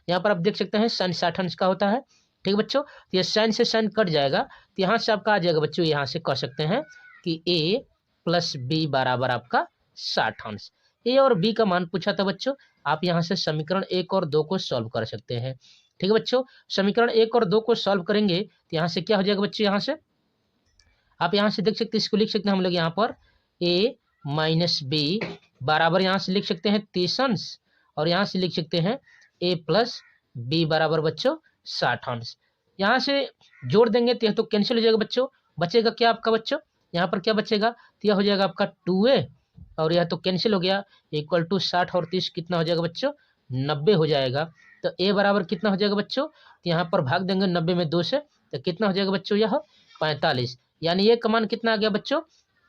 Speaker 1: यहाँ पर आप देख सकते हैं साइन 60 अंश का होता है। ठीक बच्चों, तो ये साइन से साइन कट जाएगा, तो यहाँ से आपका आ जाएगा बच्चों, यहाँ से कह सकते हैं कि a प्लस बी बराबर आपका 60 अंश। ए और बी का मान पूछा था बच्चों, आप यहाँ से समीकरण 1 और 2 को सॉल्व कर सकते हैं। ठीक है बच्चों, समीकरण 1 और 2 को सॉल्व करेंगे तो यहाँ से क्या हो जाएगा बच्चों, यहाँ से आप यहाँ से देख सकते हैं, इसको लिख सकते हैं हम लोग यहाँ पर a माइनस बी बराबर यहाँ से लिख सकते हैं 30 अंश, और यहाँ से लिख सकते हैं a प्लस बी बराबर बच्चों 60 अंश। यहाँ से जोड़ देंगे तो यह तो कैंसिल हो जाएगा बच्चों, बचेगा क्या आपका बच्चों, यहाँ पर क्या बचेगा, तो यह हो जाएगा आपका 2a, और यह तो कैंसिल हो गया, इक्वल टू 60 और 30 कितना हो जाएगा बच्चों, 90 हो जाएगा। तो a बराबर कितना हो जाएगा बच्चों, तो यहाँ पर भाग देंगे 90 में 2 से, तो कितना हो जाएगा बच्चों, यह 45, यानी ये का मान कितना आ गया बच्चों,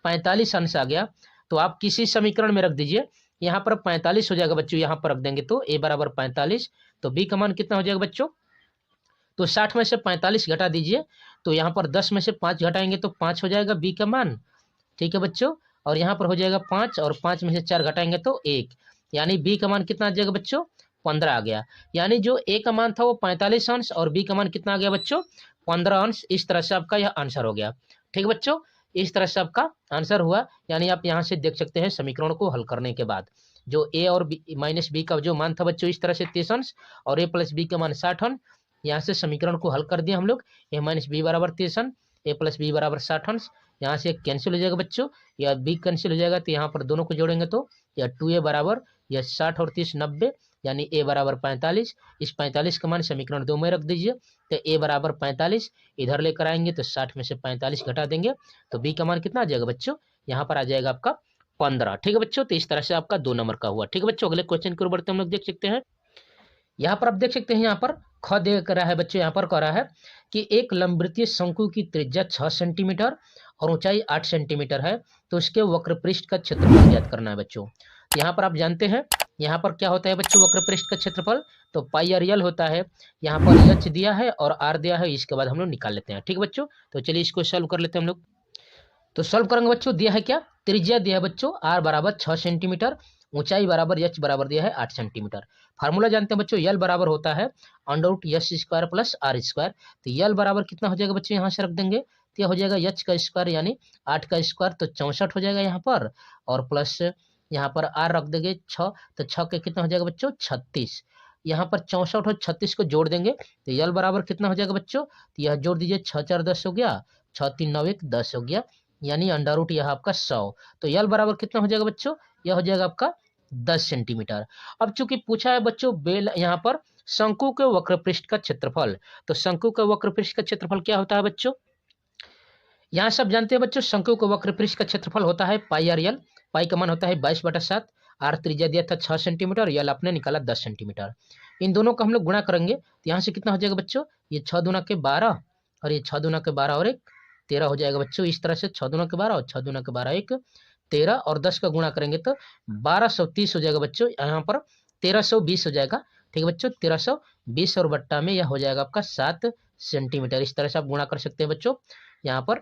Speaker 1: 45 अंश आ गया। तो आप किसी समीकरण में रख दीजिए, यहाँ पर 45 हो जाएगा बच्चों, यहाँ पर रख देंगे तो a बराबर 45, तो b का मान कितना हो जाएगा बच्चों, तो 60 में से 45 घटा दीजिए, तो यहाँ पर 10 में से 5 घटाएंगे तो 5 हो जाएगा b का मान। ठीक है बच्चों, और यहाँ पर हो जाएगा 5, और 5 में से 4 घटाएंगे तो 1, यानी b का मान कितना आ जाएगा बच्चों, 15 आ गया। यानी जो a का मान था वो 45 अंश और b का मान कितना आ गया बच्चों, 15 अंश। इस तरह से आपका यह आंसर हो गया। ठीक बच्चों, इस तरह से आपका आंसर हुआ, यानी आप यहाँ से देख सकते हैं समीकरण को हल करने के बाद जो a और b माइनस बी का जो मान था बच्चों इस तरह से 30 अंश और a प्लस बी का मान 60 अंश, यहाँ से समीकरण को हल कर दिया हम लोग, a माइनस बी बराबर 30 अंश, a प्लस बी बराबर 60 अंश। यहाँ से कैंसिल हो जाएगा बच्चों, या b कैंसिल हो जाएगा, तो यहाँ पर दोनों को जोड़ेंगे तो या 2a बराबर या 60 और 30 90, यानी a बराबर 45। इस 45 का मान समीकरण 2 में रख दीजिए, तो a बराबर 45 इधर लेकर आएंगे तो 60 में से 45 घटा देंगे तो b का मान कितना आ जाएगा बच्चों, यहाँ पर आ जाएगा आपका 15। ठीक है बच्चों, तो इस तरह से आपका 2 नंबर का हुआ। ठीक है बच्चों, अगले क्वेश्चन की ओर बढ़ते हम लोग देख सकते हैं। यहाँ पर आप देख सकते हैं, यहाँ पर ख दे कर रहा है बच्चों, यहाँ पर कह रहा है कि एक लंबवृत्तीय शंकु की त्रिज्या 6 सेंटीमीटर और ऊंचाई 8 सेंटीमीटर है, तो उसके वक्र पृष्ठ का क्षेत्रफल ज्ञात करना है बच्चों। तो यहाँ पर आप जानते हैं यहाँ पर क्या होता है बच्चों, वक्र पृष्ठ का क्षेत्रफल तो पाई आर एल होता है। यहाँ पर एच दिया है और आर दिया है, इसके बाद हम लोग निकाल लेते हैं। ठीक बच्चों, तो चलिए इसको सॉल्व कर लेते हैं हम लोग। तो सॉल्व करेंगे बच्चों, दिया है क्या, त्रिज्या दिया है बच्चों आर बराबर 6 सेंटीमीटर, ऊंचाई बराबर एच बराबर दिया है 8 सेंटीमीटर। फार्मूला जानते हैं बच्चों, यल बराबर होता है √s² प्लस r स्क्वायर। तो यल बराबर कितना हो जाएगा बच्चों, यहाँ से रख देंगे तो यह हो जाएगा एच का स्क्वायर यानी 8 का स्क्वायर, तो 64 हो जाएगा यहाँ पर, और प्लस यहाँ पर r रख देंगे 6, तो 6 के कितना हो जाएगा बच्चों 36। यहाँ पर 64 और 36 को जोड़ देंगे तो यल बराबर कितना हो जाएगा बच्चों, तो यह जोड़ दीजिए 6 4 10 हो गया, 6 3 9 1 10 हो गया, यानी √ यह आपका 100। तो यल बराबर कितना हो जाएगा बच्चों, यह हो जाएगा आपका 10 सेंटीमीटर। अब चूंकि पूछा है बच्चों बेल यहाँ पर शंकु के वक्र पृष्ठ का क्षेत्रफल, तो शंकु के वक्र पृष्ठ का क्षेत्रफल क्या होता है बच्चों, यहाँ सब जानते हैं बच्चों, शंकु के वक्र पृष्ठ का क्षेत्रफल होता है पाई आर एल। पाई का मान होता है 22/7, आर त्रिज्या दिया था 6 सेंटीमीटर, यल आपने निकाला 10 सेंटीमीटर। इन दोनों को हम लोग गुणा करेंगे तो यहाँ से कितना हो जाएगा बच्चों, ये 6 दूना के 12 और ये 6 दूना के 12 और 1 13 हो जाएगा बच्चों। इस तरह से 6 दूना के 12 और 6 दूना के 12 1 13 और 10 का गुणा करेंगे तो 1230 हो जाएगा बच्चों, यहाँ पर 1320 हो जाएगा। ठीक है बच्चों, 1320 और बट्टा में यह हो जाएगा आपका 7 सेंटीमीटर। इस तरह से आप गुणा कर सकते हैं बच्चों, यहाँ पर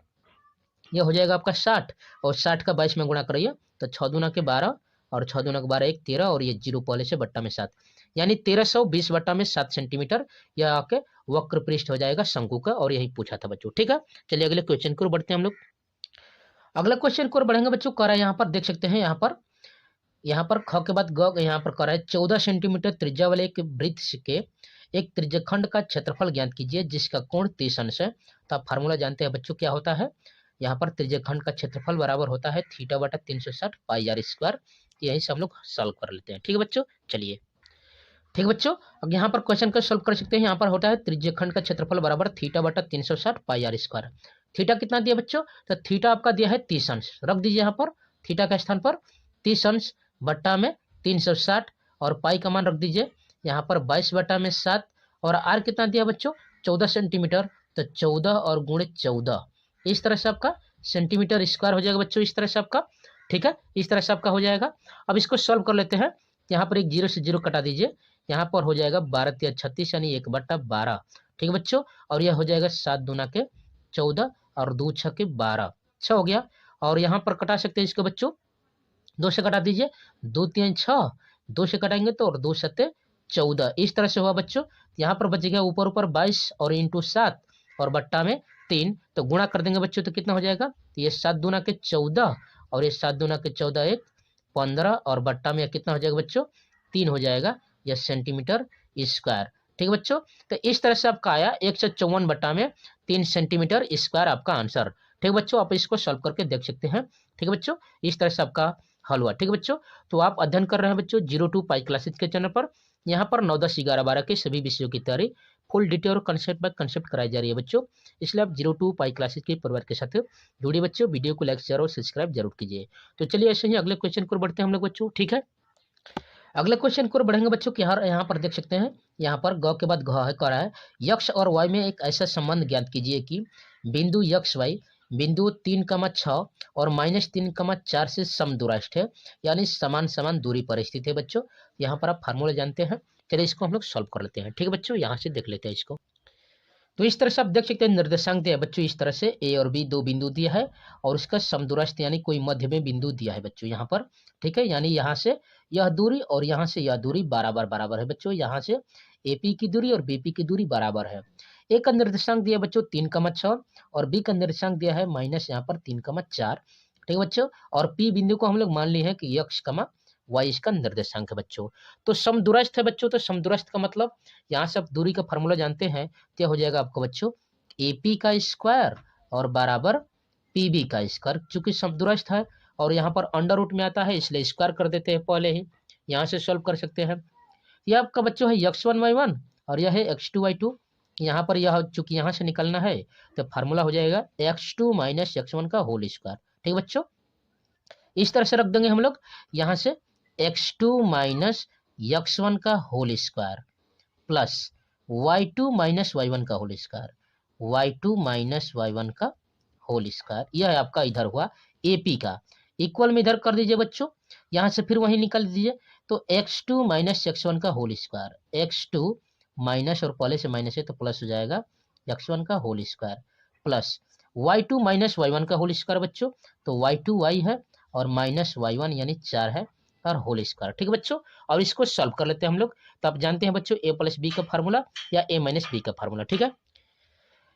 Speaker 1: यह हो जाएगा आपका 60 और 60 का 22 में गुणा करिए तो 6 दूना के 12 और 6 दूना के 12 1 13 और ये 0 पहले से बट्टा में 7, यानी 1320 बट्टा में 7 सेंटीमीटर यह आपके वक्र पृष्ठ हो जाएगा शंकु का, और यही पूछा था बच्चों। ठीक है, चलिए अगले क्वेश्चन की ओर बढ़ते हैं हम लोग। अगला क्वेश्चन की ओर बढ़ेंगे बच्चों, कह रहा है यहाँ पर देख सकते हैं, यहाँ पर ख के बाद ग यहाँ पर कह रहा है 14 सेंटीमीटर त्रिज्या वाले एक वृत्त के एक त्रिज्यखंड का क्षेत्रफल ज्ञात कीजिए जिसका कोण 30 अंश है। तो आप फार्मूला जानते हैं बच्चों, क्या होता है, यहाँ पर त्रिज्यखंड का क्षेत्रफल बराबर होता है θ/360 पाई आर स्क्वायर। यही से हम लोग सॉल्व कर लेते हैं। ठीक है बच्चों, चलिए ठीक बच्चों, अब यहाँ पर क्वेश्चन को सॉल्व कर सकते हैं। यहाँ पर होता है त्रिज्यखंड का क्षेत्रफल बराबर θ/360 पाई आर स्क्वायर। थीटा कितना दिया बच्चों, तो थीटा आपका दिया है 30 अंश, रख दीजिए यहाँ पर थीटा के स्थान पर 30 अंश बट्टा में 360, और पाई का मान रख दीजिए यहाँ पर 22 बट्टा में 7, और आर कितना दिया बच्चों 14 सेंटीमीटर, तो 14 और गुणे 14, इस तरह से आपका सेंटीमीटर स्क्वायर हो जाएगा बच्चों, इस तरह से आपका, ठीक है, इस तरह से आपका हो जाएगा। अब इसको सॉल्व कर लेते हैं, यहाँ पर एक 0 से 0 कटा दीजिए, यहाँ पर हो जाएगा 12 या 36 यानी 1/12, ठीक है बच्चों, और यह हो जाएगा 7 दूना के 14 और 2 6 के 12, 6 हो गया। और यहाँ पर कटा सकते हैं इसको बच्चों, 2 से कटा दीजिए, 2 3 6, 2 से कटाएंगे तो, और 2 7 14, इस तरह से हुआ बच्चों। यहाँ पर बच गया ऊपर ऊपर 22 और इंटू 7 और बट्टा में 3, तो गुणा कर देंगे बच्चों तो कितना हो जाएगा, तो ये 7 दूना के 14 और ये 7 दूना के 14 1 15, और बट्टा में कितना हो जाएगा बच्चों 3 हो जाएगा, यह सेंटीमीटर स्क्वायर, ठीक है बच्चों। तो इस तरह से आपका आया 154 बट्टा में 3 सेंटीमीटर स्क्वायर आपका आंसर, ठीक है बच्चों। आप इसको सॉल्व करके देख सकते हैं, ठीक है बच्चों, इस तरह से आपका हल हुआ, ठीक है बच्चों। तो आप अध्ययन कर रहे हैं बच्चों 02 पाई क्लासेज के चैनल पर, यहाँ पर 9 10 11 12 के सभी विषयों की तैयारी फुल डिटेल और कंसेप्ट बाय कंसेप्ट कराई जा रही है बच्चों, इसलिए आप 02 पाई क्लासेज के परिवार के साथ जुड़िए बच्चों। वीडियो को लाइक शेयर और सब्सक्राइब जरूर कीजिए। तो चलिए ऐसे ही अगले क्वेश्चन को बढ़ते हैं हम लोग बच्चों, ठीक है। अगले क्वेश्चन को बढ़ेंगे बच्चों कि यहाँ पर देख सकते हैं, यहाँ पर ग के बाद घ है, कह रहा है यक्ष और वाई में एक ऐसा संबंध ज्ञात कीजिए कि बिंदु यक्ष वाई बिंदु 3,6 और -3,4 से समदूरस्थ है, यानी समान समान दूरी पर स्थित है बच्चों। यहाँ पर आप फार्मूला जानते हैं, चलिए इसको हम लोग सॉल्व कर लेते हैं, ठीक है बच्चों। यहाँ से देख लेते हैं इसको, तो इस तरह से आप देख सकते हैं निर्देशांक दिया है बच्चों, इस तरह से ए और बी 2 बिंदु दिया है, और उसका समदूरस्थ यानी कोई मध्य में बिंदु दिया है बच्चों यहाँ पर, ठीक है, यानी यहाँ से यह दूरी और यहाँ से यह दूरी बराबर बराबर है बच्चों, यहाँ से एपी की दूरी और बीपी की दूरी बराबर है। ए का निर्देशांक दिया बच्चों 3,6 और बी का निर्देशांक दिया है माइनस यहाँ पर 3,4, ठीक है बच्चों। और पी बिंदु को हम लोग मान लिए हैं कि यक्ष कमा वाई इसका निर्देशांक है बच्चों। तो समदूरस्थ है बच्चों, तो समदूरस्थ का मतलब यहाँ से आप दूरी का फॉर्मूला जानते हैं, क्या हो जाएगा आपको बच्चों एपी का स्क्वायर और बराबर पीबी का स्क्वायर, चूंकि समदूरस्थ है और यहाँ पर अंडर रूट में आता है इसलिए स्क्वायर कर देते हैं पहले ही, यहाँ से सॉल्व कर सकते हैं। यह आपका बच्चों है x1y1 और यह है x2y2, यहाँ पर यह चूंकि यहाँ से निकलना है तो फार्मूला हो जाएगा x2 - x1 का होल स्क्वायर, ठीक है बच्चों। इस तरह से रख देंगे हम लोग यहाँ से x2 - x1 का whole square plus y2 - y1 का होल स्क्वायर, y2 - y1 का होल स्क्वायर, यह है आपका इधर हुआ AP का, इक्वल में इधर कर दीजिए बच्चों, यहाँ से फिर वहीं निकाल दीजिए, तो x2 - x1 का होल स्क्वायर, x2 माइनस और पहले से माइनस है तो प्लस हो जाएगा x1 का whole square plus y2 - y1 का होल स्क्वायर बच्चों, तो y2 y है और माइनस y1 यानी 4 है और होल स्क्वायर, ठीक है बच्चों। और इसको सॉल्व कर लेते हैं हम लोग, तो आप जानते हैं बच्चों a + b का फार्मूला या a - b का फार्मूला, ठीक है।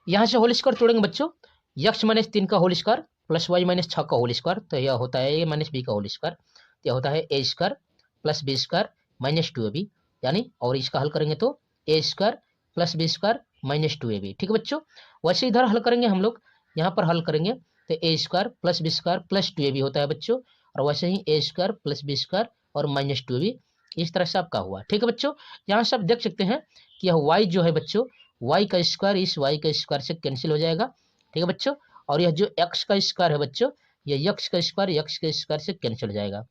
Speaker 1: यहाँ से होल स्क्वायर तोड़ेंगे बच्चों, x - 3 का होल स्क्वायर प्लस y - 6 का होल स्क्वायर, तो यह होता है a - b का होल स्क्वायर, तो यह होता है a square plus b square minus 2ab, यानी और इसका हल करेंगे तो a square plus b square minus 2ab, ठीक है बच्चों। वैसे इधर हल करेंगे हम लोग, यहाँ पर हल करेंगे तो a square plus b square plus 2ab होता है बच्चों, और वैसे ही a square plus b square और माइनस 2ab, इस तरह से आपका हुआ, ठीक है बच्चों। यहाँ से आप देख सकते हैं कि यह y जो है बच्चों, y का स्क्वायर इस y का स्क्वायर से कैंसिल हो जाएगा, ठीक है बच्चों। और यह जो x का स्क्वायर है बच्चों, यह x का स्क्वायर से कैंसिल हो जाएगा।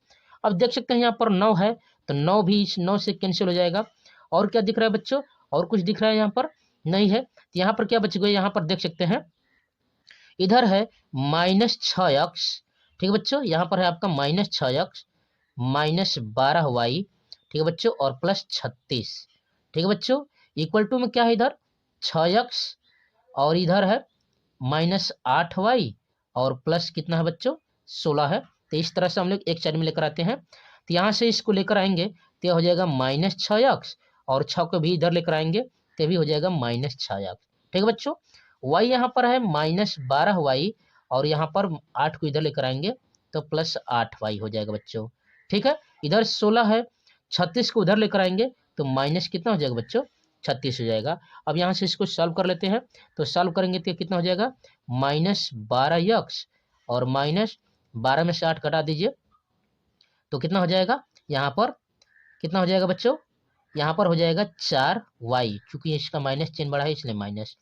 Speaker 1: अब देख सकते हैं यहाँ पर 9 है तो 9 भी इस 9 से कैंसिल हो जाएगा। और क्या दिख रहा है बच्चों, और कुछ दिख रहा है यहाँ पर नहीं है, तो यहाँ पर क्या बच गया, यहाँ पर देख सकते हैं इधर है -6x, ठीक है बच्चों, यहाँ पर है आपका -6x -12y, ठीक है बच्चों, और प्लस 36, ठीक है बच्चों, इक्वल टू में क्या है इधर 6x और इधर है -8y और प्लस कितना है बच्चों 16 है। तो इस तरह से हम लोग एक साइड में लेकर आते हैं, तो यहाँ से इसको लेकर आएंगे तो हो जाएगा -6x और 6 को भी इधर लेकर आएंगे तो भी हो जाएगा -6x, ठीक है बच्चों। y यहाँ पर है -12y और यहाँ पर 8 को इधर लेकर आएंगे तो प्लस 8y हो जाएगा बच्चों, ठीक है। इधर 16 है, 36 को उधर लेकर आएंगे तो माइनस कितना हो जाएगा बच्चों 36 हो जाएगा। अब यहाँ से इसको सॉल्व कर लेते हैं, तो सॉल्व करेंगे तो कितना हो जाएगा -12x और -12 में से 8 घटा दीजिए तो कितना हो जाएगा, यहाँ पर कितना हो जाएगा बच्चों, यहाँ पर हो जाएगा 4y, क्योंकि इसका माइनस चिन्ह बढ़ा है इसलिए माइनस।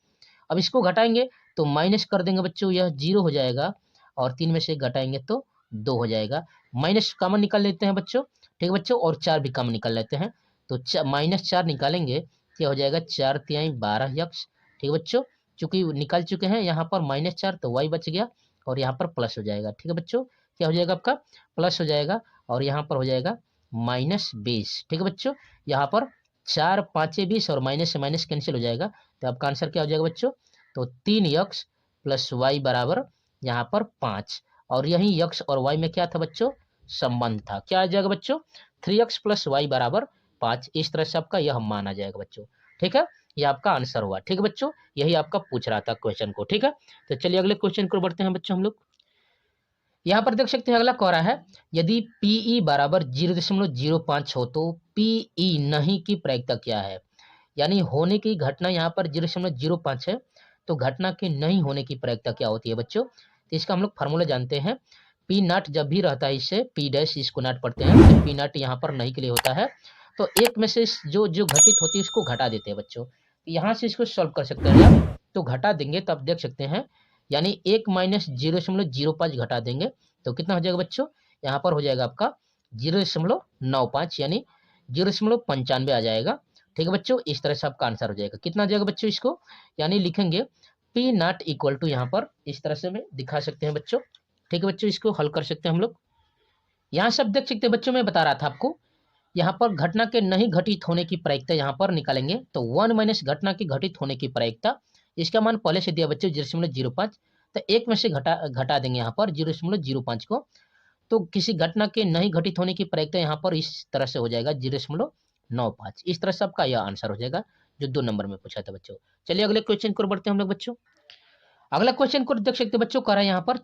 Speaker 1: अब इसको घटाएंगे तो माइनस कर देंगे बच्चों, यह 0 हो जाएगा और 3 में से घटाएंगे तो 2 हो जाएगा। माइनस कॉमन निकाल लेते हैं बच्चों, ठीक है बच्चों, और 4 भी कॉमन निकाल लेते हैं। तो -4 निकालेंगे, क्या हो जाएगा 4 तिहाई 12 यक्स, ठीक है बच्चों। चूंकि निकाल चुके हैं यहाँ पर -4 तो y बच गया और यहाँ पर प्लस हो जाएगा, ठीक है बच्चों। क्या हो जाएगा आपका प्लस हो जाएगा और यहाँ पर हो जाएगा -20, ठीक है बच्चों। यहाँ पर 4 5 20 और माइनस से माइनस कैंसिल हो जाएगा, तो आपका आंसर क्या हो जाएगा बच्चों, तो 3x प्लस वाई बराबर यहाँ पर 5, और यही x और y में क्या था बच्चों, संबंध था। क्या आ जाएगा बच्चों, 3x प्लस वाई बराबर 5। इस तरह से आपका यह माना जाएगा बच्चों, ठीक है। यह आपका आंसर हुआ, ठीक है बच्चों। यही आपका पूछ रहा था क्वेश्चन को, ठीक है। तो चलिए अगले क्वेश्चन को बढ़ते हैं बच्चों हम लोग। यहाँ पर देख सकते हैं अगला कह रहा है, यदि PE बराबर 0.05 हो तो PE नहीं की प्रायिकता क्या है। यानी होने की घटना यहाँ पर 0.05 है, तो घटना के नहीं होने की प्रायिकता क्या होती है बच्चों। तो इसका हम लोग फार्मूला जानते हैं, P नॉट जब भी रहता है इससे P डैश इसको नॉट पढ़ते हैं, तो P नॉट यहाँ पर नहीं के लिए होता है, तो एक में से जो जो घटित होती है उसको घटा देते हैं बच्चों। यहाँ से इसको सॉल्व कर सकते हैं आप, तो घटा देंगे तो आप देख सकते हैं, यानी 1 माइनस 0.05 घटा देंगे तो कितना हो जाएगा बच्चों, यहाँ पर हो जाएगा आपका 0.95 यानी 0.95 आ जाएगा, ठीक है बच्चों। इस तरह से आपका आंसर हो जाएगा, कितना आ जाएगा बच्चों, इसको यानी लिखेंगे P नॉट इक्वल टू, यहाँ पर इस तरह से में दिखा सकते हैं बच्चों, ठीक है बच्चों। इसको हल कर सकते हैं हम लोग। यहाँ सब देख सकते हैं बच्चों, मैं बता रहा था आपको, यहाँ पर घटना के नहीं घटित होने की प्रायिकता यहाँ पर निकालेंगे, तो 1 माइनस घटना के घटित होने की प्रायिकता, इसका मान पहले से दिया बच्चों 0.05, तो एक में से घटा देंगे यहाँ पर 0.05 को, तो किसी घटना के नहीं घटित होने की प्रायिकता यहाँ पर इस तरह से हो जाएगा 0.95। इस तरह से आपका यह आंसर हो जाएगा जो 2 नंबर में पूछा था बच्चों। चलिए अगले क्वेश्चन को बढ़ते हैं हम लोग बच्चों। अगला क्वेश्चन को देख सकते हैं बच्चों, कह रहा है यहाँ पर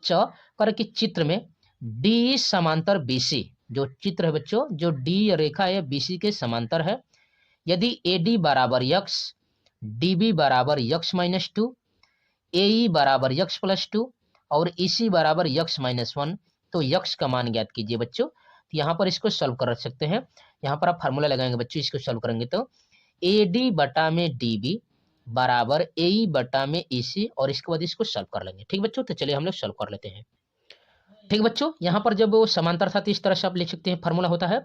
Speaker 1: कर कि चित्र में डी समांतर बीसी, जो चित्र है बच्चों, जो डी रेखा है बीसी के समांतर है, यदि AD बराबर x, DB बराबर x-2, AE बराबर x+2 और EC बराबर x-1, तो x का मान ज्ञात कीजिए बच्चों। तो यहाँ पर इसको सॉल्व कर सकते हैं, यहाँ पर आप फार्मूला लगाएंगे बच्चों, इसको सॉल्व करेंगे तो AD बटा में DB बराबर AE बटा में EC, और इसके बाद इसको सॉल्व कर लेंगे, ठीक बच्चों। तो चलिए हम लोग सॉल्व कर लेते हैं, ठीक बच्चों। यहाँ पर जब वो समांतर था तो इस तरह से आप लिख सकते हैं, फार्मूला होता है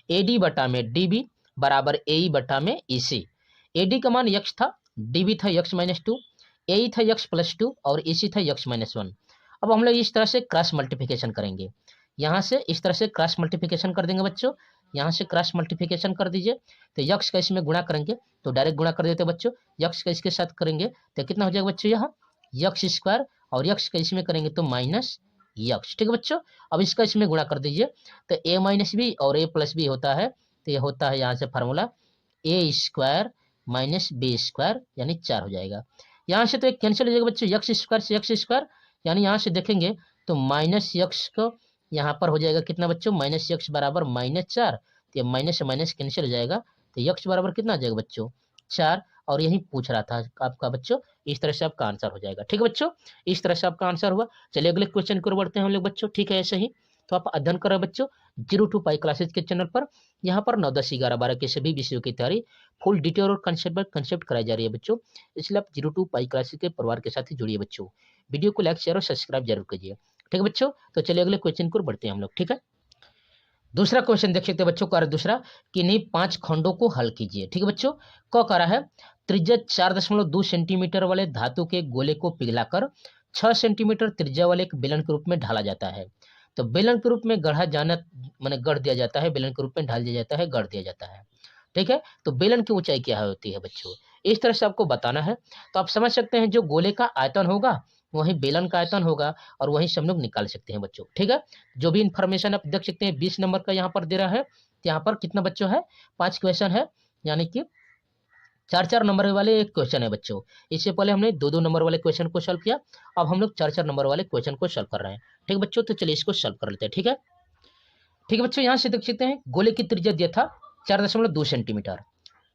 Speaker 1: AD बटा में DB बराबर AE बटा में EC। AD का मान x था, DB था x-2, AE था x+2 और EC था x-1। अब हम लोग इस तरह से क्रॉस मल्टीप्लिकेशन करेंगे, यहाँ से इस तरह से क्रॉस मल्टीप्लिकेशन कर देंगे बच्चों, यहाँ से क्रॉस मल्टीप्लिकेशन कर दीजिए, तो x का इसमें गुणा करेंगे तो डायरेक्ट गुणा कर देते बच्चों, x का इसके साथ करेंगे तो कितना हो जाएगा बच्चों, यहाँ x² और x का इसमें करेंगे तो -x, ठीक है बच्चों। अब इसका इसमें गुणा कर दीजिए, तो a माइनस बी और a+b होता है, तो ये होता है यहाँ से फार्मूला a² माइनस b² यानी 4 हो जाएगा। यहाँ से तो एक कैंसिल हो जाएगा बच्चों, x² से x², यानी यहाँ से देखेंगे तो -x को यहाँ पर हो जाएगा कितना बच्चों, -x बराबर -4, तो ये माइनस से माइनस कैंसिल हो जाएगा, तो x बराबर कितना आ जाएगा बच्चों 4, और यही पूछ रहा था आपका बच्चों। इस तरह से आपका आंसर हो जाएगा, ठीक है बच्चों। इस तरह से आपका आंसर हुआ। चलिए अगले क्वेश्चन को बढ़ते हैं हम लोग बच्चों, ठीक है। ऐसे ही तो आप अध्ययन करें बच्चों 0 to पाई क्लासेज के चैनल पर, यहाँ पर 9, 10, 11, 12 के सभी विषयों की तैयारी फुल डिटेल और कंसेप्ट कराई जा रही है बच्चों, इसलिए आप 0 to पाई क्लासेज के परिवार के साथ ही जुड़िए बच्चों। वीडियो को लाइक शेयर और सब्सक्राइब जरूर कीजिए, ठीक है बच्चों। तो चलिए अगले क्वेश्चन को बढ़ते हैं हम लोग, ठीक है। दूसरा क्वेश्चन देख सकते हैं बच्चों, कार्य दूसरा कि नहीं 5 खंडों को हल कीजिए, ठीक है बच्चों। क्या कह रहा है, त्रिज्या 4.2 सेंटीमीटर वाले धातु के गोले को पिघलाकर 6 सेंटीमीटर त्रिज्या वाले एक बेलन के रूप में ढाला जाता है। तो बेलन के रूप में गढ़ा जाना माने गढ़ दिया जाता है, बेलन के रूप में ढाल दिया जाता है, गढ़ दिया जाता है, ठीक है। तो बेलन की ऊंचाई क्या होती है बच्चों, इस तरह से आपको बताना है। तो आप समझ सकते हैं जो गोले का आयतन होगा वही बेलन का आयतन होगा, और वही से हम लोग निकाल सकते हैं बच्चों, ठीक है। जो भी इन्फॉर्मेशन आप देख सकते हैं 20 नंबर का यहाँ पर दे रहा है, तो यहाँ पर कितना बच्चों है 5 क्वेश्चन है, यानी कि 4-4 नंबर वाले एक क्वेश्चन है बच्चों। इससे पहले हमने 2-2 नंबर वाले क्वेश्चन को सॉल्व किया, अब हम लोग 4-4 नंबर वाले क्वेश्चन को सॉल्व कर रहे हैं, ठीक बच्चों। तो चलिए इसको सॉल्व कर लेते हैं, ठीक है। ठीक है बच्चों, यहाँ से देख सकते हैं गोले की त्रिज्या दिया था 4.2 सेंटीमीटर,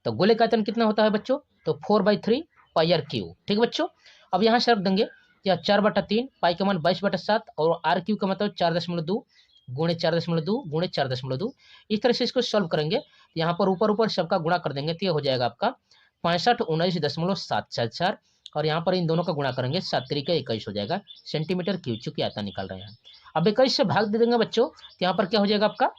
Speaker 1: तो गोले का आयतन कितना होता है बच्चों, तो 4/3 πr³, ठीक है बच्चों। अब यहाँ से रख देंगे या 4/3, पाई का मान 22/7 और r³ का मतलब 4.2 गुणे 4.2 गुणे 4.2। इस तरह से इसको सॉल्व करेंगे, यहाँ पर ऊपर सबका गुणा कर देंगे तो ये हो जाएगा आपका 65 19.774, और यहाँ पर इन दोनों का गुणा करेंगे, 7 तरीके 21 हो जाएगा सेंटीमीटर क्यूब, चूंकि आयतन निकाल रहे हैं। अब 21 से भाग दे देंगे बच्चों, तो यहाँ पर क्या हो जाएगा आपका,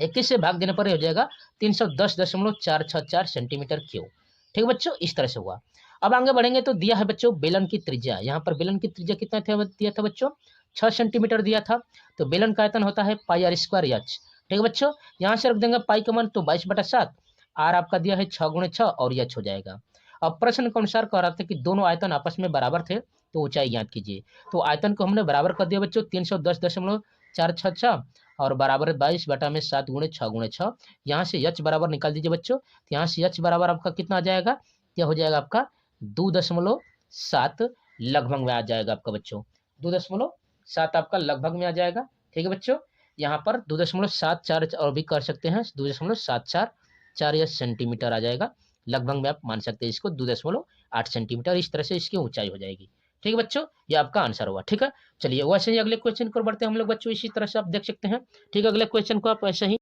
Speaker 1: 21 से भाग देने पर हो जाएगा 310.464 सेंटीमीटर क्यूब। ठीक है बच्चों, इस तरह से हुआ। अब आगे बढ़ेंगे तो दिया है बच्चों बेलन की त्रिज्या। यहाँ पर बेलन की त्रिज्या कितना दिया था बच्चों, 6 सेंटीमीटर दिया था। तो बेलन का आयतन होता है पाई आर स्क्वायर एच। ठीक है बच्चों, यहाँ से रख देंगे पाई का मान तो 22/7, आर आपका दिया है 6x6 और एच हो जाएगा। अब प्रश्न के अनुसार कह रहा था कि दोनों आयतन आपस में बराबर थे तो ऊंचाई ज्ञात कीजिए। तो आयतन को हमने बराबर कर दिया बच्चों, 310.466 और बराबर 22/7 गुणे 6x6। यहाँ से एच बराबर निकाल दीजिए बच्चों, तो यहाँ से एच बराबर आपका कितना आ जाएगा, यह हो जाएगा आपका 2.7 लगभग में आ जाएगा आपका बच्चों, 2.7 आपका लगभग में आ जाएगा। ठीक है बच्चों, यहाँ पर 2.74 और भी कर सकते हैं, 2.744 सेंटीमीटर आ जाएगा लगभग में, आप मान सकते हैं इसको 2.8 सेंटीमीटर, इस तरह से इसकी ऊंचाई हो जाएगी। ठीक है बच्चों, ये आपका आंसर हुआ। ठीक है, चलिए वैसे ही अगले क्वेश्चन को बढ़ते हैं हम लोग बच्चों, इसी तरह से आप देख सकते हैं। ठीक है, अगले क्वेश्चन को आप ऐसे ही,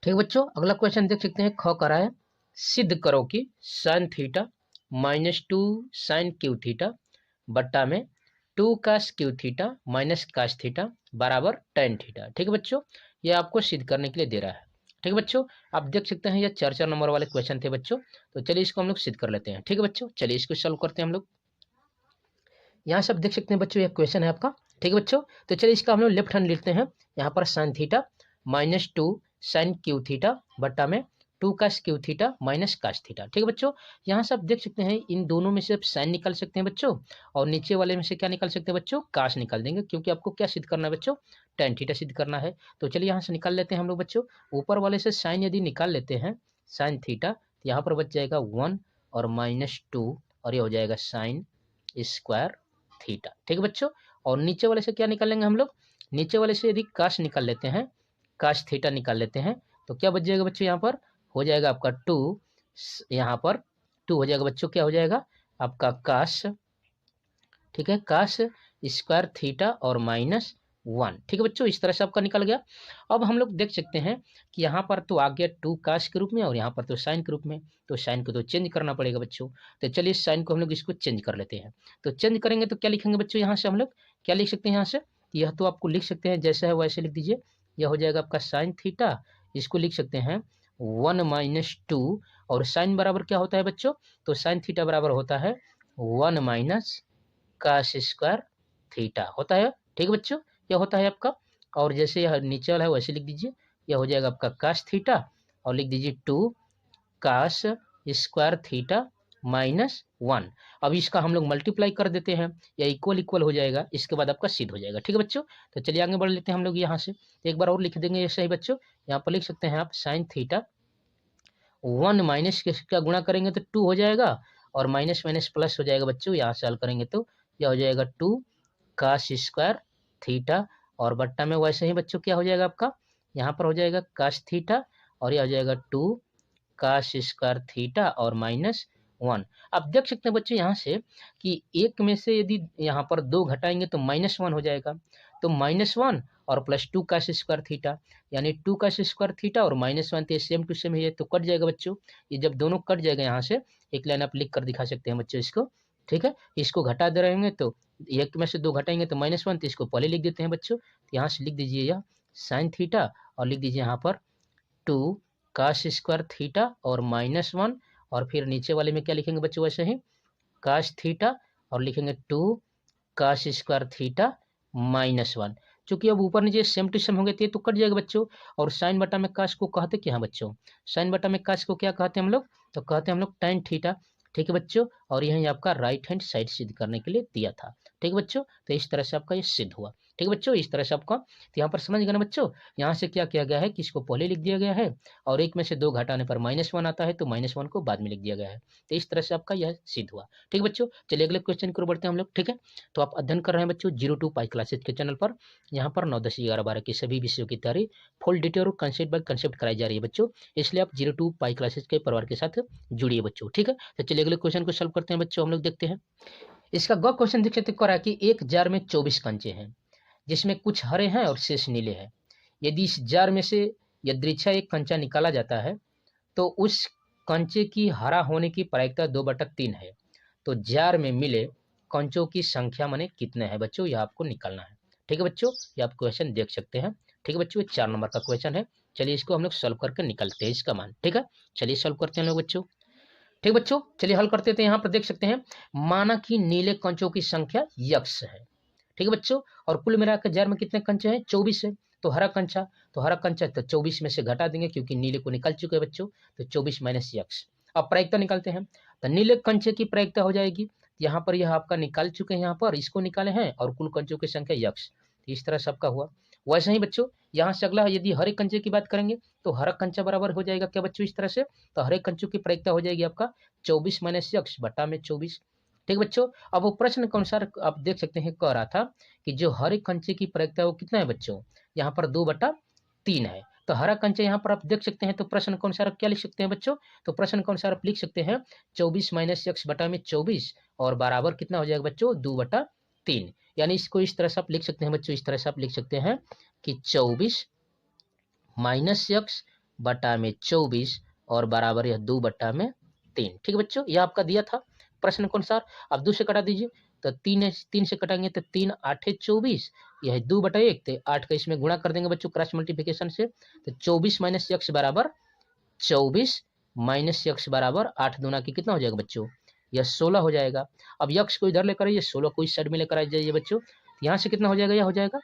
Speaker 1: ठीक बच्चों, अगला क्वेश्चन देख सकते हैं। ख करा है, सिद्ध करो कि sine theta -2 sine cube theta बट्टा में 2 cos cube theta minus cos theta बराबर टेन थीटा। ठीक है बच्चों, ये आपको सिद्ध करने के लिए दे रहा है। ठीक है बच्चों, आप देख सकते हैं ये 4 नंबर वाले क्वेश्चन थे बच्चों। तो चलिए इसको हम लोग सिद्ध कर लेते हैं। ठीक है बच्चों, चलिए इसको सॉल्व करते हैं हम लोग। यहाँ से आप देख सकते हैं बच्चों, ये क्वेश्चन है आपका। ठीक है बच्चों, तो चलिए इसका हम लोग लेफ्ट हैंड लिखते हैं। यहाँ पर sine theta -2 sine cube theta बट्टा में 2 cos cube theta minus cos theta. ठीक है बच्चों, यहाँ से आप देख सकते हैं इन दोनों में से आप साइन निकाल सकते हैं बच्चों, और नीचे वाले में से क्या निकाल सकते हैं बच्चों, कास निकाल देंगे, क्योंकि आपको क्या सिद्ध करना है बच्चों, टेन थीटा सिद्ध करना है। तो चलिए यहाँ से निकाल लेते हैं हम लोग बच्चों। ऊपर वाले से साइन यदि निकाल लेते हैं साइन थीटा, तो यहाँ पर बच जाएगा 1 और -2 और ये हो जाएगा साइन स्क्वायर थीटा। ठीक है बच्चों, और नीचे वाले से क्या निकालेंगे हम लोग, नीचे वाले से यदि काश निकाल लेते हैं, काश थीटा निकाल लेते हैं, तो क्या बच जाएगा बच्चों, यहाँ पर हो जाएगा आपका 2, यहाँ पर 2 हो जाएगा बच्चों, क्या हो जाएगा आपका काश, ठीक है, काश स्क्वायर थीटा और -1। ठीक है बच्चों, इस तरह से आपका निकल गया। अब हम लोग देख सकते हैं कि यहाँ पर तो आ गया 2 काश के रूप में और यहाँ पर तो साइन के रूप में, तो साइन को तो चेंज करना पड़ेगा बच्चों। तो चलिए साइन को हम लोग इसको चेंज कर लेते हैं। तो चेंज करेंगे तो क्या लिखेंगे बच्चों, यहाँ से हम लोग क्या लिख सकते हैं, यहाँ से यह तो आपको लिख सकते हैं जैसा है वैसे लिख दीजिए। यह हो जाएगा आपका साइन थीटा, इसको लिख सकते हैं 1 - 2 और साइन बराबर क्या होता है बच्चों, तो साइन थीटा बराबर होता है 1 - काश स्क्वायर थीटा होता है। ठीक है बच्चों, यह होता है आपका, और जैसे यह नीचे वाला है वैसे लिख दीजिए। यह हो जाएगा आपका काश थीटा और लिख दीजिए 2 काश स्क्वायर थीटा -1। अब इसका हम लोग मल्टीप्लाई कर देते हैं, या इक्वल इक्वल हो जाएगा, इसके बाद आपका सिद्ध हो जाएगा। ठीक है बच्चों, तो चलिए आगे बढ़ लेते हैं हम लोग यहाँ से। एक बार और लिख देंगे ऐसे ही बच्चों, यहाँ पर लिख सकते हैं आप साइन थीटा 1 माइनस का गुणा करेंगे तो 2 हो जाएगा, और माइनस माइनस प्लस हो जाएगा बच्चों, यहाँ से हल करेंगे तो यह हो जाएगा 2 काश स्क्वायर थीटा, और बट्टा में वैसे ही बच्चों क्या हो जाएगा आपका, यहाँ पर हो जाएगा काश थीटा और यह हो जाएगा 2 काश स्क्वायर थीटा और -1। आप देख सकते हैं बच्चों यहाँ से कि एक में से यदि यहाँ पर 2 घटाएंगे तो -1 हो जाएगा, तो -1 और +2 काश स्क्वायर थीटा, यानी 2 काश स्क्वायर थीटा और -1, तो सेम टू सेम है, तो कट जाएगा बच्चों। ये जब दोनों कट जाएगा यहाँ से एक लाइन आप लिख कर दिखा सकते हैं बच्चों इसको। ठीक है, इसको घटा दे रहे होंगे तो एक में से 2 घटाएंगे तो -1, तो इसको पहले लिख देते हैं बच्चों। तो यहाँ से लिख दीजिए यह साइन थीटा और लिख दीजिए यहाँ पर 2 काश स्क्वायर थीटा और -1, और फिर नीचे वाले में क्या लिखेंगे बच्चों, वैसे ही काश थीटा और लिखेंगे 2 काश स्क्वायर थीटा -1। चूंकि अब ऊपर नीचे सेम टू सेम होंगे तो कट जाएगा बच्चों। और साइन बटा में काश को कहते क्या है बच्चों, साइन बटा में काश को क्या कहते हैं हम लोग, तो कहते हैं हम लोग tan थीटा। ठीक है बच्चों, और यही आपका राइट हैंड साइड सिद्ध करने के लिए दिया था। ठीक है बच्चों, तो इस तरह से आपका ये सिद्ध हुआ। ठीक है बच्चों, इस तरह से आपका, तो यहाँ पर समझ गए ना बच्चों, यहाँ से क्या किया गया है कि इसको पहले लिख दिया गया है, और एक में से 2 घटाने पर -1 आता है तो -1 को बाद में लिख दिया गया है। तो इस तरह से आपका यह सिद्ध हुआ। ठीक है बच्चों, चलिए अगले क्वेश्चन की ओर बढ़ते हैं हम लोग। ठीक है, तो आप अध्ययन कर रहे हैं बच्चों 0 to पाई क्लासेज के चैनल पर। यहाँ पर 9, 10, 11, 12 के सभी विषयों की तैयारी फुल डिटेल और कंसेप्ट बाय कंसेप्ट कराई जा रही है बच्चों, इसलिए आप 0 to पाई क्लासेज के परिवार के साथ जुड़िए बच्चों। ठीक है, तो चलिए अगले क्वेश्चन को सॉल्व करते हैं बच्चों, हम लोग देखते हैं। इसका ग क्वेश्चन देख सकते हैं कि एक जार में 24 कंचे हैं, जिसमें कुछ हरे हैं और शेष नीले हैं। यदि इस जार में से यदृच्छा एक कंचा निकाला जाता है तो उस कंचे की हरा होने की प्रायिकता 2/3 है, तो जार में मिले कंचों की संख्या माने कितने हैं बच्चों, यह आपको निकालना है। ठीक है बच्चों, ये आप क्वेश्चन देख सकते हैं। ठीक है बच्चों, ये 4 नंबर का क्वेश्चन है। चलिए इसको हम लोग सॉल्व करके निकलते हैं इसका मान। ठीक है, चलिए सॉल्व करते हैं लोग बच्चों। ठीक बच्चों, चलिए हल करते थे। यहाँ पर देख सकते हैं, माना कि नीले कंचों की संख्या यक्स है। ठीक है बच्चों, और कुल मिलाकर जार में कितने कंचे हैं, 24 है। तो हरा कंचा तो 24 में से घटा देंगे क्योंकि नीले को निकल चुके हैं बच्चों, तो 24 माइनस यक्स। अब प्रायिकता निकालते हैं, तो नीले कंचे की प्रायिकता हो जाएगी, यहाँ पर यह आपका निकाल चुके हैं, यहाँ पर इसको निकाले हैं, और कुल कंचों की संख्या यक्स, इस तरह सबका हुआ। वैसे ही बच्चों यहाँ से अगला यदि हरे कंचे की बात करेंगे, तो हरा कंचा बराबर हो जाएगा क्या बच्चों, इस तरह से। तो हरे कंचों की प्रायिकता हो जाएगी आपका 24 माइनस यक्स बटा में 24। ठीक बच्चों, अब वो प्रश्न के अनुसार आप देख सकते हैं कह रहा था कि जो हरे कंचे की प्रायिकता वो कितना है बच्चों, यहाँ पर 2/3 है। तो हरा कंचा यहाँ पर आप देख सकते हैं, तो प्रश्न के अनुसार क्या लिख सकते हैं बच्चों, तो प्रश्न के अनुसार आप लिख सकते हैं 24 माइनस यक्स बटा में 24 और बराबर कितना हो जाएगा बच्चों, 2/3। यानी इसको इस तरह से आप लिख सकते हैं बच्चों, इस तरह से आप लिख सकते हैं कि 24 माइनस यक्स बटा में 24 और बराबर यह 2/3। ठीक है बच्चों, यह आपका दिया था प्रश्न के अनुसार। अब 2 से कटा दीजिए, तो 3 से कटाएंगे तो 3 8 24, यह 2/1, तो 8 का इसमें गुणा कर देंगे बच्चों क्रॉस मल्टीप्लिकेशन से, तो 24 माइनस यक्स बराबर 24 माइनस यक्स बराबर 8 दूना की कितना हो जाएगा बच्चों, यह 16 हो जाएगा। अब यक्स को इधर लेकर आइए, 16 को इस साइड में लेकर आ जाइए बच्चों, यहाँ से कितना हो जाएगा, यह हो जाएगा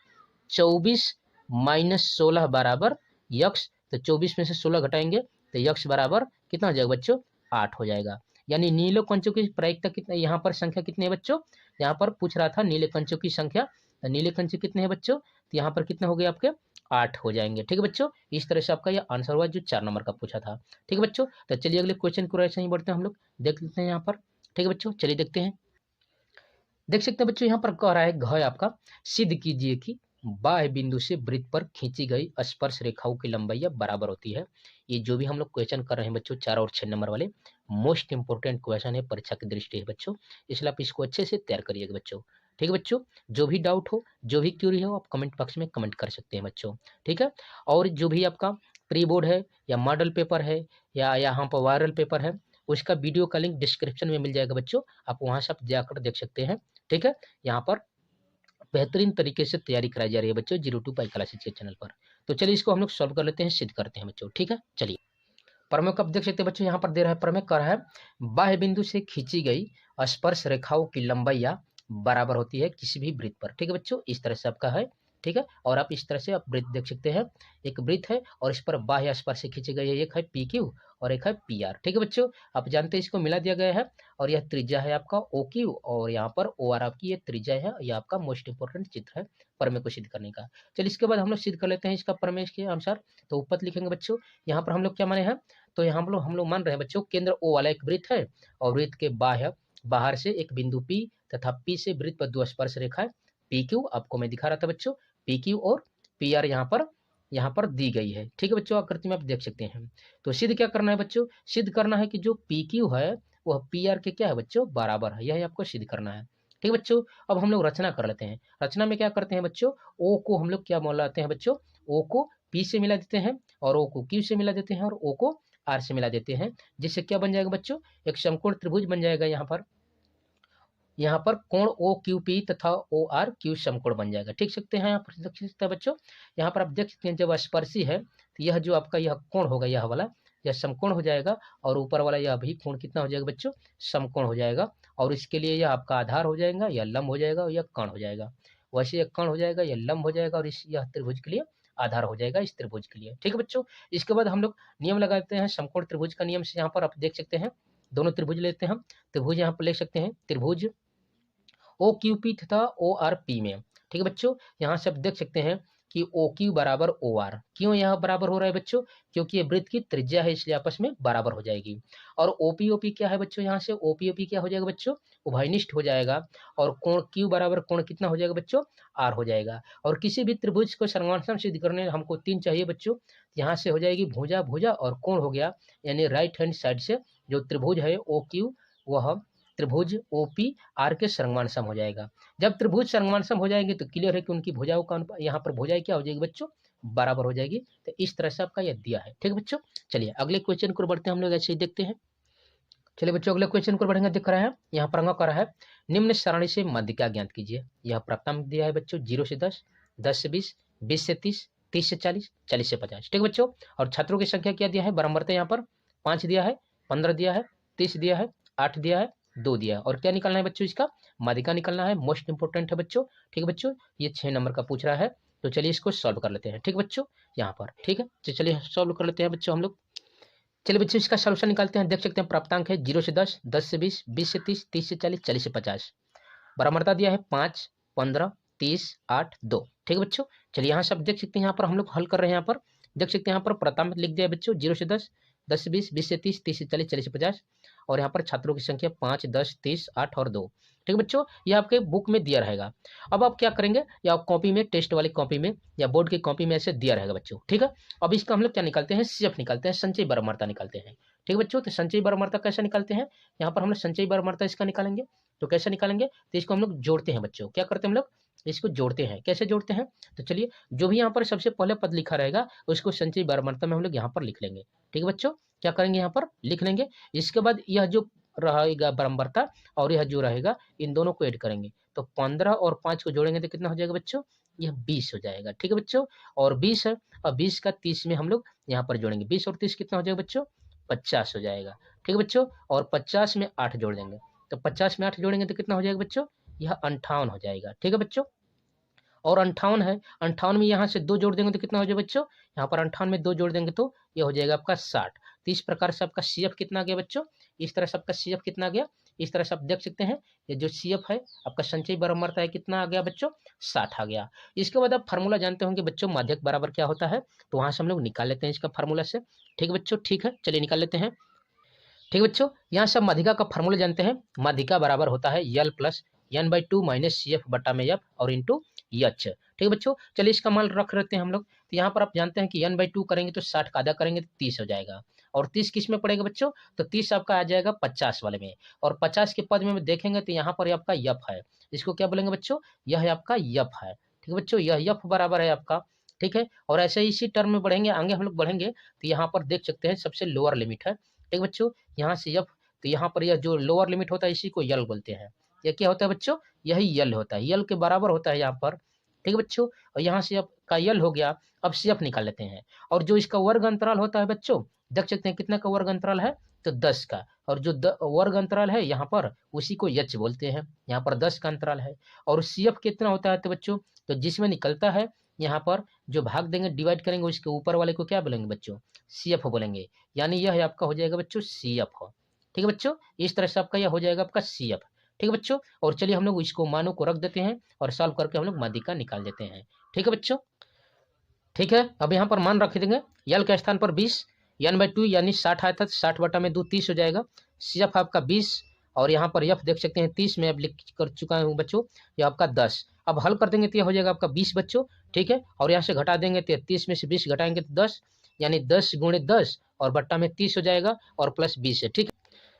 Speaker 1: 24 माइनस 16 बराबर यक्स, तो 24 में से 16 घटाएंगे तो यक्स बराबर कितना हो जाएगा बच्चों, 8 हो जाएगा। यानी नीले कंचों की प्रायिकता कितना, यहाँ पर संख्या कितनी है बच्चों, यहाँ पर पूछ रहा था नीले कंचों की संख्या, तो नीले कंचे कितने हैं बच्चों, तो यहाँ पर कितने हो गए आपके, 8 हो जाएंगे। ठीक है बच्चों, इस तरह से आपका यह आंसर हुआ जो 4 नंबर का पूछा था। ठीक है बच्चों, तो चलिए अगले क्वेश्चन को ऐसे ही बढ़ते हैं हम लोग, देख लेते हैं यहाँ पर। ठीक है बच्चों, चलिए देखते हैं। देख सकते हैं बच्चों, यहाँ पर कह रहा है घ आपका, सिद्ध कीजिए कि बाह्य बिंदु से वृत्त पर खींची गई स्पर्श रेखाओं की लंबाई बराबर होती है। ये जो भी हम लोग क्वेश्चन कर रहे हैं बच्चों, 4 और 6 नंबर वाले मोस्ट इंपोर्टेंट क्वेश्चन है परीक्षा की दृष्टि है बच्चों, इसलिए आप इसको अच्छे से तैयार करिएगा बच्चों। ठीक है बच्चों, जो भी डाउट हो, जो भी क्यूरी हो, आप कमेंट बॉक्स में कमेंट कर सकते हैं बच्चों। ठीक है, और जो भी आपका प्री बोर्ड है या मॉडल पेपर है या यहाँ पर वायरल पेपर है, उसका वीडियो का लिंक डिस्क्रिप्शन में मिल जाएगा बच्चों, आप वहाँ से आप जाकर देख सकते हैं। ठीक है, यहाँ पर बेहतरीन तरीके से तैयारी कराई जा रही है बच्चों 02 पाई क्लासेज के चैनल पर। तो चलिए इसको हम लोग सॉल्व कर लेते हैं, सिद्ध करते हैं बच्चों। ठीक है, चलिए प्रमेय को आप देख सकते हैं बच्चों, यहाँ पर दे रहा है प्रमेय, कर रहा है बाह्य बिंदु से खींची गई स्पर्श रेखाओं की लंबाई बराबर होती है किसी भी वृत्त पर। ठीक है बच्चों, इस तरह से आपका है। ठीक है, और आप इस तरह से आप वृत्त देख सकते हैं, एक वृत्त है और इस पर बाह्य स्पर्श से खींची गई है, एक है पी क्यू और एक है पी आर। ठीक है बच्चों, आप जानते हैं इसको मिला दिया गया है, और यह त्रिज्या है आपका ओ क्यू और यहाँ पर ओ आर आपकी ये त्रिज्या है, यह आपका मोस्ट इंपोर्टेंट चित्र है प्रमेय को सिद्ध करने का। चलिए इसके बाद हम लोग सिद्ध कर लेते हैं इसका प्रमेय के अनुसार। तो ऊपर लिखेंगे बच्चों, यहाँ पर हम लोग क्या माने हैं, तो यहाँ हम लोग मान रहे हैं बच्चों केंद्र ओ वाला एक वृत्त है और वृत्त के बाहर से एक बिंदु P तथा P से वृत्त पर 2 स्पर्श रेखाएं पी क्यू, आपको मैं दिखा रहा था बच्चों, पी क्यू और पी आर यहाँ पर दी गई है। ठीक है बच्चों, आकृति में आप देख सकते हैं। तो सिद्ध क्या करना है बच्चों, सिद्ध करना है कि जो पी क्यू है वह पी आर के क्या है बच्चों, बराबर है, यह आपको सिद्ध करना है। ठीक है बच्चों, अब हम लोग रचना कर लेते हैं। रचना में क्या करते हैं बच्चों, ओ को हम लोग क्या मिलाते हैं बच्चों, ओ को पी से मिला देते हैं और ओ को क्यू से मिला देते हैं और ओ को आर से मिला देते हैं, जिससे क्या बन जाएगा बच्चों, एक समकोण त्रिभुज बन जाएगा। यहाँ पर कोण ओ क्यू पी तथा ओ आर क्यू समकोण बन जाएगा। ठीक सकते हैं, यहाँ पर देख सकते हैं बच्चों, यहाँ पर आप देख सकते हैं जब स्पर्शी है तो यह जो आपका यह कोण होगा, यह वाला यह समकोण हो जाएगा, और ऊपर वाला यह भी कोण कितना हो जाएगा बच्चों, समकोण हो जाएगा, और इसके लिए यह आपका आधार हो जाएगा, यह लंब हो जाएगा और यह कर्ण हो जाएगा। वैसे यह कर्ण हो जाएगा, यह लंब हो जाएगा, और यह त्रिभुज के लिए आधार हो जाएगा इस त्रिभुज के लिए। ठीक है बच्चों, इसके बाद हम लोग नियम लगाते हैं समकोण त्रिभुज का नियम से। यहाँ पर आप देख सकते हैं दोनों त्रिभुज लेते हैं हम, त्रिभुज यहाँ पर ले सकते हैं, त्रिभुज ओ क्यू पी तथा ओ आर पी में। ठीक है बच्चों, यहाँ से आप देख सकते हैं कि ओ क्यू बराबर ओ आर, क्यों यहाँ बराबर हो रहा है बच्चों, क्योंकि ये वृत्त की त्रिज्या है इसलिए आपस में बराबर हो जाएगी। और ओपी क्या है बच्चों, यहाँ से ओपी क्या हो जाएगा बच्चों, उभयनिष्ठ हो जाएगा, और कोण क्यू बराबर कोण कितना हो जाएगा बच्चों, आर हो जाएगा। और किसी भी त्रिभुज को सर्वांगसम सिद्ध करने हमको 3 चाहिए बच्चों, यहाँ से हो जाएगी भुजा भुजा और कोण हो गया, यानी राइट हैंड साइड से जो त्रिभुज है ओ क्यू वह त्रिभुज ओपी आर के सर्वांगसम हो जाएगा। जब त्रिभुज सर्वांगसम हो जाएंगे तो क्लियर है कि उनकी भुजाओं का यहाँ पर भुजाएं क्या हो जाएगी बच्चों, बराबर हो जाएगी। तो इस तरह से आपका यह दिया है। ठीक है बच्चों, चलिए अगले क्वेश्चन को बढ़ते हैं हम लोग, ऐसे ही देखते हैं। चलिए बच्चों अगले क्वेश्चन को बढ़ेंगे। दिख रहा है यहाँ पर अंक रहा है, निम्न सारणी से माध्यिका ज्ञात कीजिए। यह प्रथम दिया है बच्चों 0 से 10, 10 से 20, 20 से 30, 30 से 40, 40 से 50। ठीक है बच्चों, और छात्रों की संख्या क्या दिया है, बराबरता यहाँ पर 5 दिया है, 15 दिया है, 30 दिया है, 8 दिया है, 2 दिया है। और क्या निकालना है बच्चों, इसका माध्यिका निकालना है, मोस्ट इंपोर्टेंट है बच्चों। ठीक है बच्चों, ये 6 नंबर का पूछ रहा है, तो चलिए इसको सॉल्व कर लेते हैं। ठीक है बच्चों, यहाँ पर ठीक है, तो चलिए सॉल्व कर लेते हैं बच्चों हम लोग। चलिए बच्चों इसका सॉल्यूशन निकालते हैं। देख सकते हैं प्राप्तांक है 0 से 10, 10 से 20, 20 से 30, 30 से 40, 40 से 50। बराबरता दिया है 5, 15, 30, 8, 2। ठीक है बच्चों, चलिए यहाँ से आप देख सकते हैं, यहाँ पर हम लोग हल कर रहे हैं। यहाँ पर देख सकते हैं, यहाँ पर प्राप्तांक लिख दिया है बच्चों 0 से 10, 10 से 20, 20 से 30, 30 से 40, 40 से 50। और यहाँ पर छात्रों की संख्या 5, 10, 30, 8 और 2। ठीक है बच्चों, ये आपके बुक में दिया रहेगा। अब आप क्या करेंगे, या आप कॉपी में, टेस्ट वाली कॉपी में या बोर्ड की कॉपी में ऐसे दिया रहेगा बच्चों। ठीक है, अब इसका हम लोग क्या निकालते हैं, सीएफ निकालते हैं, संचयी बराबरता निकालते हैं। ठीक है बच्चों, तो संचयी बराबरता कैसे निकालते हैं, यहाँ पर हम लोग संचयी बराबरता इसका निकालेंगे। तो कैसे निकालेंगे, तो इसको हम लोग जोड़ते हैं बच्चों। क्या करते हैं हम लोग, इसको जोड़ते हैं। कैसे जोड़ते हैं, तो चलिए जो भी यहाँ पर सबसे पहले पद लिखा रहेगा उसको संचयी बराबरता में हम लोग यहाँ पर लिख लेंगे। ठीक है बच्चों, क्या करेंगे, यहाँ पर लिख लेंगे। इसके बाद यह जो रहेगा बराबरता और यह जो रहेगा, इन दोनों को ऐड करेंगे। तो 15 और 5 को जोड़ेंगे तो कितना हो जाएगा बच्चों, यह 20 हो जाएगा। ठीक है बच्चों, और 20 है, और 20 का 30 में हम लोग यहाँ पर जोड़ेंगे। 20 और 30 कितना हो जाएगा बच्चों, 50 हो जाएगा। ठीक है बच्चों, और 50 में 8 जोड़ देंगे। तो 50 में 8 जोड़ेंगे तो कितना हो जाएगा बच्चों, यह 58 हो जाएगा। ठीक है बच्चों, और 58 है, 58 में यहाँ से 2 जोड़ देंगे तो कितना हो जाएगा बच्चों, यहाँ पर 58 में 2 जोड़ देंगे तो यह हो जाएगा आपका 60। तो इस प्रकार से आपका सीएफ कितना गया बच्चों, इस तरह से आपका सीएफ कितना गया, इस तरह से आप देख सकते हैं। ये जो सीएफ है आपका संचयी बराबरता है, कितना आ गया बच्चों, 60 आ गया। इसके बाद आप फार्मूला जानते होंगे बच्चों, माध्यक बराबर क्या होता है, तो वहां से हम लोग निकाल लेते हैं इसका फार्मूला से। ठीक है बच्चों, ठीक है, चलिए निकाल लेते हैं। ठीक है बच्चों, यहाँ सब माध्यिका का फार्मूला जानते हैं। माध्यिका बराबर होता है L plus n/2 minus C F बटा में एफ और इंटू एच। ठीक है बच्चों, चलिए इसका मान रख लेते हैं हम लोग। तो यहाँ पर आप जानते हैं कि n/2 करेंगे तो 60 का आधा करेंगे तो 30 हो जाएगा। और 30 किस में पड़ेगा बच्चों, तो 30 आपका आ जाएगा 50 वाले में। और 50 के पद में देखेंगे तो यहाँ पर आपका यफ है, इसको क्या बोलेंगे बच्चों, यह है आपका यफ है। ठीक है बच्चों, यह यफ बराबर है आपका। ठीक है, और ऐसे इसी टर्म में बढ़ेंगे, आगे हम लोग बढ़ेंगे तो यहाँ पर देख सकते हैं सबसे लोअर लिमिट है। ठीक बच्चों, यहाँ से यफ, तो यहाँ पर यह जो लोअर लिमिट होता है इसी को यल बोलते हैं। यह क्या होता है बच्चों, यही यल होता है, यल के बराबर होता है यहाँ पर। ठीक है बच्चों, और यहाँ से अब का यल हो गया। अब सीएफ निकाल लेते हैं। और जो इसका वर्ग अंतराल होता है बच्चों, देख सकते हैं कितना का वर्ग अंतराल है, तो 10 का। और जो वर्ग अंतराल है यहाँ पर उसी को यच बोलते हैं, यहाँ पर 10 का अंतराल है। और सीएफ कितना होता है तो बच्चों, तो जिसमें निकलता है यहाँ पर जो भाग देंगे, डिवाइड करेंगे, उसके ऊपर वाले को क्या बोलेंगे बच्चों, सीएफ बोलेंगे। यानी यह आपका हो जाएगा बच्चों सीएफ हो। ठीक है बच्चों, इस तरह से आपका यह हो जाएगा आपका सीएफ। ठीक है बच्चों, और चलिए हम लोग इसको मानों को रख देते हैं और सॉल्व करके हम लोग माध्यिका निकाल देते हैं। ठीक है बच्चों, ठीक है, अब यहाँ पर मान रख देंगे। यल के स्थान पर 20, n/2 यानी 60 आया था, 60 बटा में 2 30 हो जाएगा। सीएफ आपका 20, और यहाँ पर एफ देख सकते हैं 30 में अब लिख कर चुका हूँ बच्चों, ये आपका 10। अब हल कर देंगे तो यह हो जाएगा आपका 20 बच्चों। ठीक है, और यहाँ से घटा देंगे तो 30 में से 20 घटाएंगे तो 10, यानी 10 गुणे 10 और बट्टा में 30 हो जाएगा और प्लस 20 है। ठीक है,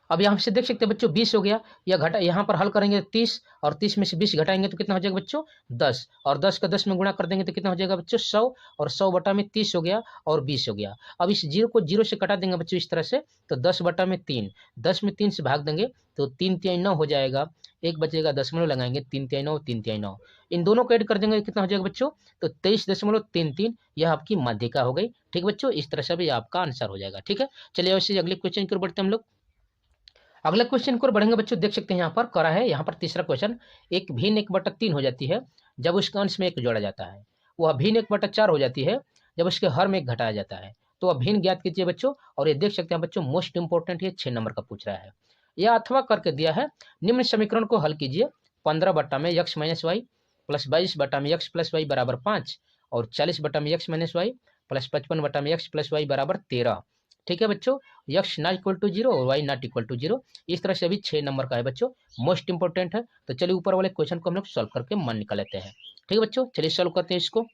Speaker 1: अब यहाँ से देख सकते हैं बच्चों 20 हो गया, या घटा, यहाँ पर हल करेंगे 30 और 30 में से 20 घटाएंगे तो कितना हो जाएगा बच्चों, 10। और 10 का 10 में गुणा कर देंगे तो कितना हो जाएगा बच्चों, 100। और 100 बटा में 30 हो गया और 20 हो गया। अब इस 0 को 0 से कटा देंगे बच्चों इस तरह से, तो 10 बटा में 3, 10 में 3 से भाग देंगे तो 3 3 9 हो जाएगा। एक बचेगा, दशमलव लगाएंगे, 3 3 9, 3 3 9। इन दोनों को ऐड कर देंगे कितना हो जाएगा बच्चों, तो 23.33। यह आपकी माध्यिका हो गई। ठीक बच्चों, इस तरह से भी आपका आंसर हो जाएगा। ठीक है, चलिए वैसे अगले क्वेश्चन की ओर बढ़ते हैं हम लोग। अगले क्वेश्चन को बढ़ेंगे बच्चों, देख सकते हैं यहाँ पर करा है, यहाँ पर तीसरा क्वेश्चन, एक भिन्न 1/3 हो जाती है जब उसके अंश में 1 जोड़ा जाता है। वह भिन्न 1/4 हो जाती है जब उसके हर में 1 घटाया जाता है। तो वह भिन्न ज्ञात कीजिए बच्चों। और ये देख सकते हैं बच्चों, मोस्ट इंपोर्टेंट, ये 6 नंबर का पूछ रहा है। यह अथवा करके दिया है, निम्न समीकरण को हल कीजिए। 15 बटा में x माइनस वाई प्लस 22 बटा में x प्लस वाई बराबर 5 और 40 बटा में x माइनस वाई प्लस 55 बटा में x प्लस वाई बराबर 13। ठीक है बच्चों, x नॉट इक्वल टू 0 और y नॉट इक्वल टू 0। इस तरह से अभी 6 नंबर का है बच्चों, मोस्ट इंपोर्टेंट है। तो चलिए ऊपर वाले क्वेश्चन को हम लोग सॉल्व करके मान निकाल लेते हैं। ठीक है बच्चों, चलिए सॉल्व करते हैं इसको।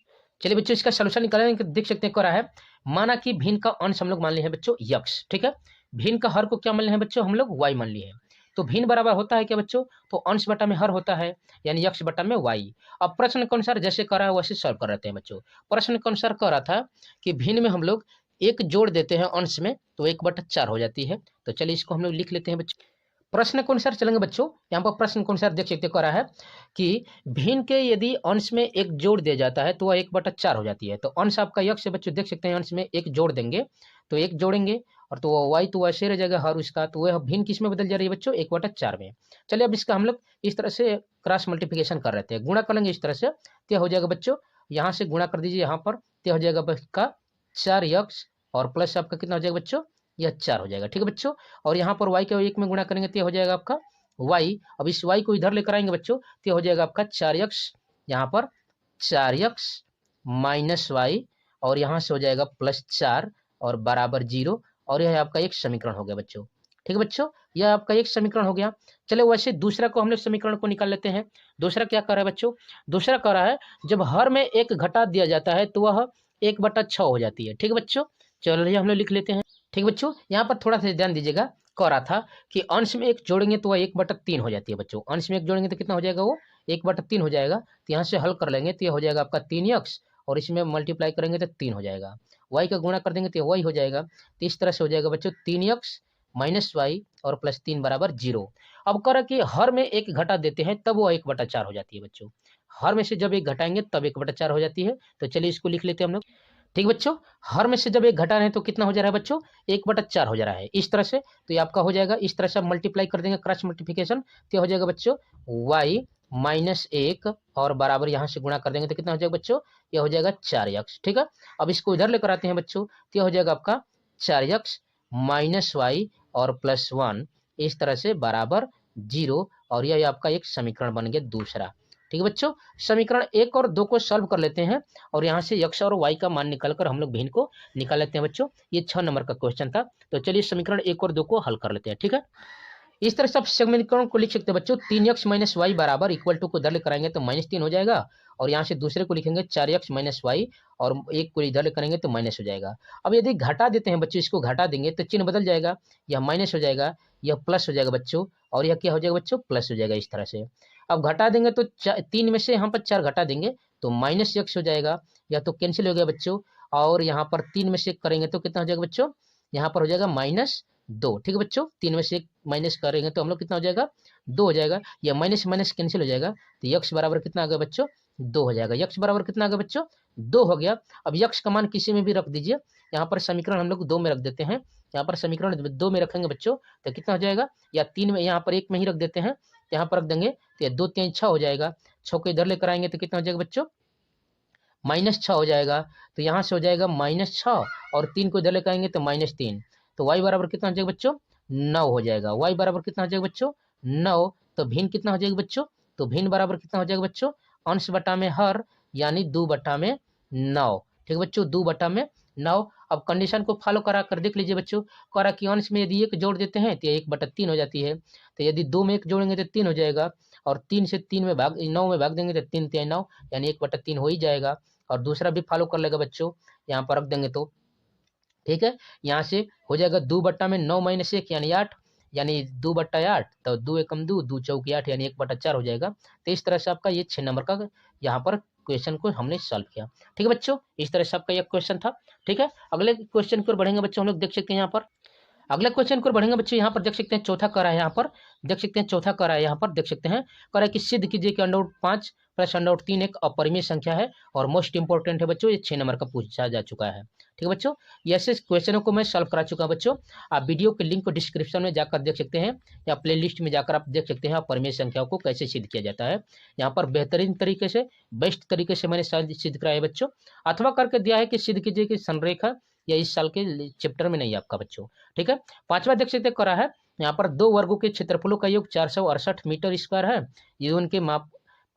Speaker 1: चलिए बच्चों, इसका सोल्यूशन निकालेंगे, देख सकते हैं क्या है। माना कि भिन्न का अंश हम लोग मान लिए हैं बच्चों x। ठीक है, भिन्न का हर को क्या मान लिए हैं बच्चों, हम लोग y मान लिए हैं। तो भिन्न बराबर होता है क्या बच्चों, तो अंश बटा में हर होता है, यानी x बटा में y। अब प्रश्न के अनुसार जैसे करा है वैसे सॉल्व कर रहे हैं बच्चों। प्रश्न के अनुसार कह रहा था कि भिन्न में हम लोग एक जोड़ देते हैं अंश में तो 1/4 हो जाती है। तो चलिए इसको हम लोग लिख लेते हैं बच्चों। प्रश्न के अनुसार चलेंगे बच्चों। यहाँ पर प्रश्न के अनुसार देख सकते कह रहा है कि भिन्न के यदि अंश में एक जोड़ दिया जाता है तो वह 1/4 हो जाती है। तो अंश आपका x है बच्चों, देख सकते हैं अंश में एक जोड़ देंगे तो एक जोड़ेंगे और तो वह y तो वैसे रह जाएगा हर उसका, तो वह भिन्न किस में बदल जा रही है बच्चों, 1/4 में। चलिए अब इसका हम लोग इस तरह से क्रॉस मल्टीप्लिकेशन कर रहे थे, गुणा करेंगे इस तरह से, तो हो जाएगा बच्चों, यहाँ से गुणा कर दीजिए यहाँ पर, तो हो जाएगा आपका 4x और प्लस आपका कितना हो जाएगा बच्चों, यह 4 हो जाएगा। ठीक है बच्चों, और यहाँ पर y के 1 में गुणा करेंगे तो हो जाएगा आपका y। अब इस y को इधर लेकर आएंगे बच्चों तो हो जाएगा आपका 4x, यहाँ पर 4x माइनस y और यहाँ से हो जाएगा +4 और बराबर 0, और यह आपका एक समीकरण हो गया बच्चों। ठीक है बच्चों, यह आपका एक समीकरण हो गया। चले वैसे दूसरा को हम लोग समीकरण को निकाल लेते हैं। दूसरा क्या कर रहा है बच्चों, दूसरा कर रहा है जब हर में एक घटा दिया जाता है तो वह 1/6 हो जाती है। ठीक है बच्चों, चलिए हम लोग लिख लेते हैं। ठीक बच्चों, यहाँ पर थोड़ा सा ध्यान दीजिएगा, कह रहा था कि अंश में एक जोड़ेंगे तो वह 1/3 हो जाती है बच्चों। अंश में एक जोड़ेंगे तो कितना हो जाएगा, वो 1/3 हो जाएगा। तो यहाँ से हल कर लेंगे तो यह हो जाएगा आपका 3x और इसमें मल्टीप्लाई करेंगे तो 3 हो जाएगा। y का गुणा कर देंगे तो y हो जाएगा। तो इस तरह से हो जाएगा बच्चों 3x माइनस y और +3 बराबर 0। अब कह रहा कि हर में एक घटा देते हैं तब वो 1/4 हो जाती है बच्चों। हर में से जब एक घटाएंगे तब 1/4 हो जाती है। तो चलिए इसको लिख लेते हैं हम लोग। ठीक बच्चों, हर में से जब एक घटा रहे हैं तो कितना हो जा रहा है बच्चों, 1/4 हो जा रहा है इस तरह से। तो ये आपका हो जाएगा, इस तरह से आप मल्टीप्लाई कर देंगे क्रॉस मल्टीप्लिकेशन, तो हो जाएगा बच्चों y माइनस 1 और बराबर यहाँ से गुणा कर देंगे तो कितना हो जाएगा बच्चों, यह हो जाएगा 4x। ठीक है, अब इसको इधर लेकर आते हैं बच्चों, तो हो जाएगा आपका 4x माइनस y और +1 इस तरह से बराबर 0, और यह आपका एक समीकरण बन गया दूसरा। ठीक है बच्चों, समीकरण 1 और 2 को सॉल्व कर लेते हैं और यहाँ से x और y का मान निकालकर हम लोग भिन्न को निकाल लेते हैं बच्चों। ये 6 नंबर का क्वेश्चन था। तो चलिए समीकरण 1 और 2 को हल कर लेते हैं। ठीक है, इस तरह से आप समीकरण को लिख सकते हैं बच्चों। 3x माइनस वाई बराबर इक्वल टू को इधर लेकर आएंगे तो -3 हो जाएगा, और यहाँ से दूसरे को लिखेंगे 4x माइनस वाई और 1 को इधर करेंगे तो माइनस हो जाएगा। अब यदि घटा देते हैं बच्चों, इसको घटा देंगे तो चिन्ह बदल जाएगा, यह माइनस हो जाएगा, यह प्लस हो जाएगा बच्चों, और यह क्या हो जाएगा बच्चों, प्लस हो जाएगा इस तरह से। अब घटा देंगे तो 3 में से यहाँ पर 4 घटा देंगे तो -x हो जाएगा, या तो कैंसिल हो गया बच्चों, और यहाँ पर 3 में से करेंगे तो कितना हो जाएगा बच्चों, यहाँ पर हो जाएगा -2। ठीक है बच्चों, 3 में से 1 माइनस करेंगे तो हम लोग कितना हो जाएगा, 2 हो जाएगा, या माइनस माइनस कैंसिल हो जाएगा, तो x बराबर कितना आ गया बच्चों, 2 हो जाएगा। x बराबर कितना आ गया बच्चों, 2 हो गया। अब x का मान किसी में भी रख दीजिए, यहाँ पर समीकरण हम लोग 2 में रख देते हैं, यहाँ पर समीकरण 2 में रखेंगे बच्चों तो कितना हो जाएगा, या 3 में, यहाँ पर 1 में ही रख देते हैं, यहाँ पर रख देंगे तो 2 3 6 हो जाएगा। 6 को इधर लेकर आएंगे तो कितना हो जाएगा बच्चों, -6 हो जाएगा। तो यहाँ से हो जाएगा -6 और 3 को इधर लेकर आएंगे तो -3, तो y बराबर कितना हो जाएगा बच्चों, 9 हो जाएगा। y बराबर कितना हो जाएगा बच्चों, 9। तो भिन्न कितना हो जाएगा बच्चों, तो भिन्न बराबर कितना हो जाएगा बच्चों, अंश बटा में हर यानी 2/9। ठीक है बच्चों, 2/9। अब कंडीशन को फॉलो करा कर देख लीजिए बच्चों, करा कि अंश में यदि 1 जोड़ देते हैं तो 1/3 हो जाती है। तो यदि 2 में 1 जोड़ेंगे तो 3 हो जाएगा, और 3 से 3 में भाग 9 में भाग देंगे तो 3 3 9 यानी 1/3 हो ही जाएगा। और दूसरा भी फॉलो कर लेगा बच्चों, यहाँ पर रख देंगे तो ठीक है, यहाँ से हो जाएगा 2/9 - 1 यानी 8, यानी 2/8, तो 2 एकम 2, 2 चौकी 8 यानी 1/4 हो जाएगा। तो इस तरह से आपका ये 6 नंबर का यहाँ पर क्वेश्चन को हमने सॉल्व किया। ठीक है बच्चों, इस तरह से आपका ये क्वेश्चन था। ठीक है, अगले क्वेश्चन की ओर बढ़ेंगे बच्चों, हम लोग देख सकते हैं यहाँ पर अगले क्वेश्चन को बढ़ेंगे बच्चों। यहाँ पर देख सकते हैं चौथा करा है, यहाँ पर देख सकते हैं चौथा करा है, यहाँ पर देख सकते हैं करा कि सिद्ध कीजिए कि √5 + √3 एक अपरिमेय संख्या है, और मोस्ट इंपॉर्टेंट है बच्चों, ये 6 नंबर का पूछा जा चुका है। ठीक है बच्चों, ये ऐसे क्वेश्चनों को मैं सॉल्व करा चुका हूँ बच्चों। आप वीडियो के लिंक को डिस्क्रिप्शन में जाकर देख सकते हैं, या प्ले लिस्ट में जाकर आप देख सकते हैं अपरिमेय संख्याओं को कैसे सिद्ध किया जाता है। यहाँ पर बेहतरीन तरीके से, बेस्ट तरीके से मैंने सिद्ध कराया बच्चों, अथवा करके दिया है कि सिद्ध कीजिए कि संरेखा, या इस साल के चैप्टर में नहीं है आपका बच्चों। ठीक है, पांचवा देख सकते करा है, यहाँ पर 2 वर्गों के क्षेत्रफलों का योग 468 मीटर स्क्वायर है, ये उनके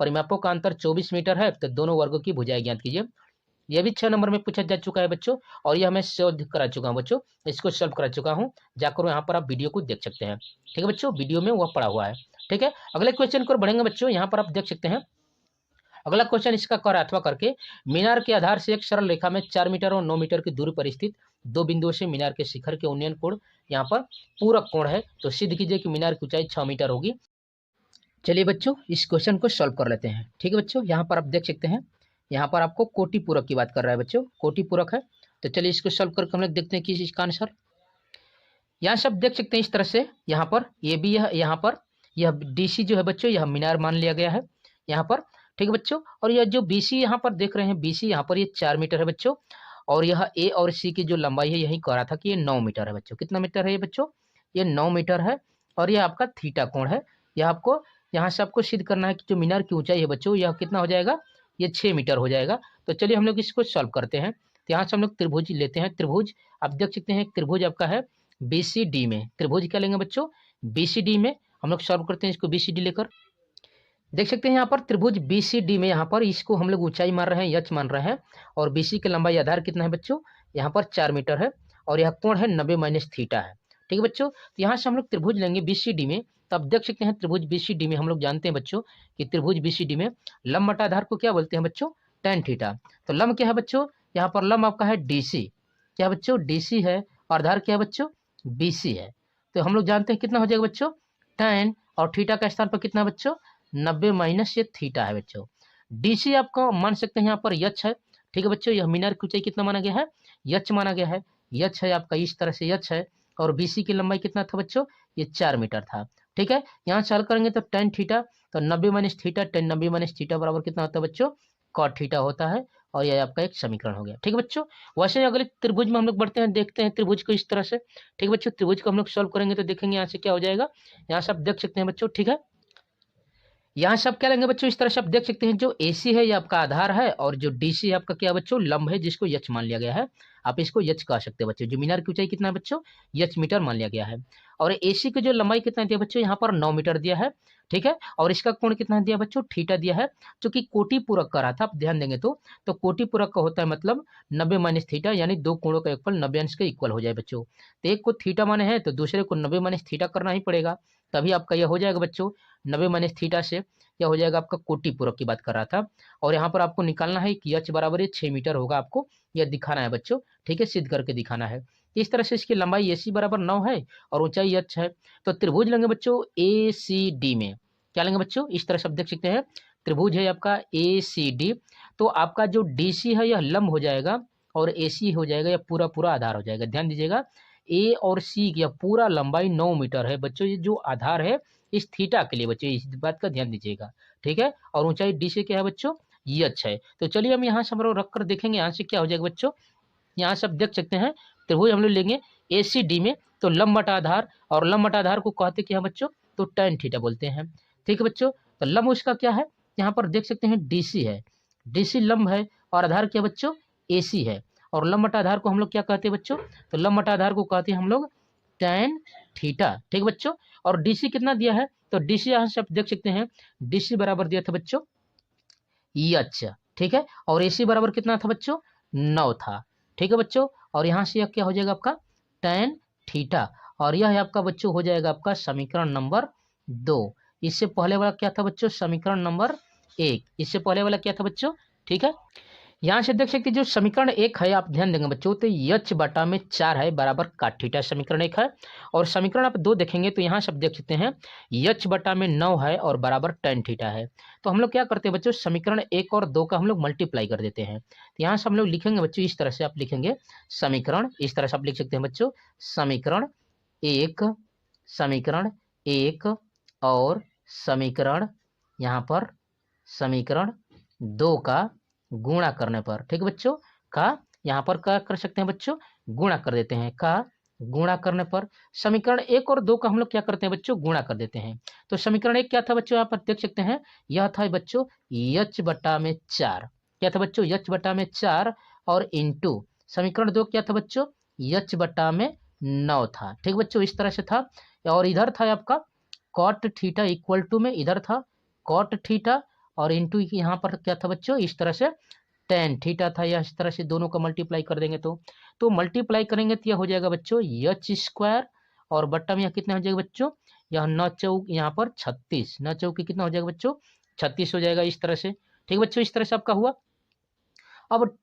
Speaker 1: परिमापों का अंतर 24 मीटर है, तो दोनों वर्गों की भुजाएं ज्ञात कीजिए। यह भी 6 नंबर में पूछा जा चुका है बच्चों, और यह मैं सॉल्व करा चुका हूँ बच्चों, इसको सॉल्व करा चुका हूँ, जाकर यहाँ पर आप वीडियो को देख सकते हैं। ठीक है बच्चों, वीडियो में वह पड़ा हुआ है। ठीक है, अगले क्वेश्चन को बढ़ेंगे बच्चों, यहाँ पर आप देख सकते हैं अगला क्वेश्चन इसका कर अथवा करके मीनार के आधार से एक सरल रेखा में 4 मीटर और 9 मीटर की दूरी पर स्थित दो बिंदुओं से मीनार के शिखर के उन्नयन कोण यहाँ पर पूरक कोण है, तो सिद्ध कीजिए कि मीनार की ऊंचाई 6 मीटर होगी। चलिए बच्चों इस क्वेश्चन को सॉल्व कर लेते हैं। ठीक है बच्चों, यहाँ पर आप देख सकते हैं, यहाँ पर आपको कोटि पूरक की बात कर रहा है बच्चों, कोटि पूरक है। तो चलिए इसको सॉल्व करके हम लोग देखते हैं कि इसका आंसर यहाँ से आप देख सकते हैं इस तरह से। यहाँ पर ये भी यहाँ पर यह डीसी जो है बच्चों, यह मीनार मान लिया गया है यहाँ पर। ठीक है बच्चों, और यह जो बीसी यहाँ पर देख रहे हैं, बीसी यहाँ पर ये 4 मीटर है बच्चों, और यह ए और सी की जो लंबाई है यही कह रहा था कि ये 9 मीटर है बच्चों। कितना मीटर है ये बच्चों? ये 9 मीटर है, और यह आपका थीटा कोण है। यह आपको यहाँ से आपको सिद्ध करना है कि जो मीनार की ऊंचाई है बच्चों, यह कितना हो जाएगा? ये 6 मीटर हो जाएगा। तो चलिए हम लोग इसको सॉल्व करते हैं। तो यहाँ से हम लोग त्रिभुज लेते हैं। त्रिभुज आप देख सकते हैं, त्रिभुज आपका है बीसीडी में। त्रिभुज क्या लेंगे बच्चों? बीसीडी में हम लोग सॉल्व करते हैं इसको, बीसीडी लेकर। देख सकते हैं यहाँ पर त्रिभुज बीसीडी में, यहाँ पर इसको हम लोग ऊंचाई मान रहे हैं, यच मान रहे हैं, और बीसी की लंबाई आधार कितना है बच्चों? यहाँ पर 4 मीटर है, और यह कोण है 90 माइनस थीटा है। ठीक है बच्चों, तो यहाँ से हम लोग त्रिभुज लेंगे बीसीडी में। तो आप देख सकते हैं त्रिभुज बीसीडी में हम लोग जानते हैं बच्चों कि त्रिभुज बीसीडी में लंब बटा आधार को क्या बोलते हैं बच्चों? tan theta. तो लंब क्या है बच्चों? यहाँ पर लंब आपका है डीसी। क्या है बच्चों? डीसी है, और आधार क्या है बच्चों? बीसी है। तो हम लोग जानते हैं कितना हो जाएगा बच्चों? tan, और थीटा का स्थान पर कितना है बच्चों? 90 माइनस ये थीटा है बच्चों। डीसी आपको मान सकते हैं यहाँ पर यच है। ठीक है बच्चों, यह मीनार की ऊंचाई कितना माना गया है? यच माना गया है। यच है आपका, इस तरह से यच है, और बीसी की लंबाई कितना था बच्चों? ये 4 मीटर था। ठीक है, यहाँ से हल करेंगे तो tan थीटा, तो 90 minus theta, tan 90 minus theta बराबर कितना होता है बच्चों? cot थीटा होता है, और यह आपका एक समीकरण हो गया। ठीक है बच्चों, वैसे अगले त्रिभुज में हम लोग बढ़ते हैं, देखते हैं त्रिभुज को इस तरह से। ठीक है बच्चों, त्रिभुज को हम लोग सॉल्व करेंगे तो देखेंगे यहाँ से क्या हो जाएगा। यहाँ से आप देख सकते हैं बच्चों, ठीक है, यहाँ से आप क्या लेंगे बच्चों? इस तरह से आप देख सकते हैं, जो एसी है ये आपका आधार है, और जो डीसी है आपका क्या बच्चों? लंब है, जिसको यच मान लिया गया है। आप इसको यच कह सकते हैं बच्चों। जो मीनार की ऊंचाई कितना है बच्चों? यच मीटर मान लिया गया है। और एसी की जो लंबाई कितना दिया बच्चों? यहाँ पर 9 मीटर दिया है। ठीक है, और इसका कोण कितना दिया बच्चों? थीटा दिया है, जो कि कोटि पूरक का रहा था। आप ध्यान देंगे तो कोटि पूरक का होता है मतलब 90 माइनस थीटा, यानी दो कोणों का योगफल 90 अंश के इक्वल हो जाए बच्चों। तो एक को थीटा माने हैं तो दूसरे को 90 माइनस थीटा करना ही पड़ेगा, तभी आपका यह हो जाएगा बच्चों। 90 माइनस थीटा से यह हो जाएगा आपका कोटि पूरक की बात कर रहा था। और यहाँ पर आपको निकालना है कि एच बराबर 6 मीटर होगा, आपको यह दिखाना है बच्चों। ठीक है, सिद्ध करके दिखाना है। इस तरह से इसकी लंबाई एसी बराबर 9 है, और ऊंचाई एच है। तो त्रिभुज लेंगे बच्चों ए सी डी में। क्या लेंगे बच्चों? इस तरह से आप देख सकते हैं, त्रिभुज है आपका ए सी डी। तो आपका जो डी सी है यह लंब हो जाएगा, और ए सी हो जाएगा, यह पूरा पूरा आधार हो जाएगा। ध्यान दीजिएगा, ए और सी की पूरा लंबाई 9 मीटर है बच्चों। ये जो आधार है इस थीटा के लिए बच्चों, इस बात का ध्यान दीजिएगा। ठीक है, और ऊंचाई डी से क्या है बच्चों? ये अच्छा है। तो चलिए हम यहाँ से हम लोग रख कर देखेंगे यहाँ से क्या हो जाएगा बच्चों। यहाँ से आप देख सकते हैं त्रिभुज हम लोग लेंगे ए सी डी में, तो लंब बटा आधार, और लंब बटा आधार को कहते क्या बच्चों? तो tan थीटा बोलते हैं। ठीक है बच्चों, तो लंब उसका क्या है? यहाँ पर देख सकते हैं डीसी है, डीसी लंब है, और आधार क्या बच्चों? एसी है। और लंब बटा आधार को हम लोग क्या कहते हैं बच्चों? तो लंब बटा आधार को कहते हैं हम लोग tan थीटा। ठीक बच्चों, और डीसी कितना दिया है? तो डीसी यहाँ से आप देख सकते हैं, डीसी बराबर दिया था बच्चों एच। ठीक है, और एसी बराबर कितना था बच्चों? 9 था। ठीक है बच्चों, और यहाँ से यह क्या हो जाएगा आपका? tan थीटा, और यह है आपका बच्चों हो जाएगा आपका समीकरण नंबर 2। इससे पहले वाला क्या था बच्चों? समीकरण नंबर 1। इससे पहले वाला क्या था बच्चों? ठीक है, यहाँ से देख सकते हैं जो समीकरण 1 है, आप ध्यान देंगे बच्चों, तो एच बटा में 4 है बराबर काट थीटा, समीकरण 1 है। और समीकरण आप 2 देखेंगे तो यहाँ से आप देख सकते हैं एच बटा में 9 है और बराबर tan थीटा है। तो हम लोग क्या करते हैं बच्चों? समीकरण 1 और 2 का हम लोग मल्टीप्लाई कर देते हैं। तो यहाँ से हम लोग लिखेंगे बच्चों, इस तरह से आप लिखेंगे समीकरण, इस तरह से आप लिख सकते हैं बच्चों, समीकरण 1, समीकरण 1 और समीकरण यहाँ पर समीकरण 2 का गुणा करने पर, ठीक है बच्चों, का यहाँ पर क्या कर सकते हैं बच्चों? गुणा कर देते हैं, का गुणा करने पर समीकरण 1 और 2 का हम लोग क्या करते हैं बच्चों? गुणा कर देते हैं। तो समीकरण 1 क्या था बच्चों? यहाँ पर देख सकते हैं, यह था बच्चों एच बटा में 4। क्या था बच्चों? एच बटा में 4, और इंटू समीकरण 2 क्या था बच्चों? एच बटा में 9 था। ठीक बच्चों, इस तरह से था। और इधर था आपका कॉट थीटा इक्वल टू में, इधर था कॉट थीटा, और इंटू यहाँ पर क्या था बच्चों? इस तरह से tan थीटा था। या इस तरह से दोनों का मल्टीप्लाई कर देंगे तो मल्टीप्लाई करेंगे तो यह हो जाएगा बच्चों एच स्क्वायर, और बट्टा में यह कितना हो जाएगा बच्चों? यह 9 चौक यहाँ पर 36, 9 चौक कितना हो जाएगा बच्चों? 36 हो जाएगा, इस तरह से। ठीक बच्चों, इस तरह से आपका हुआ। अब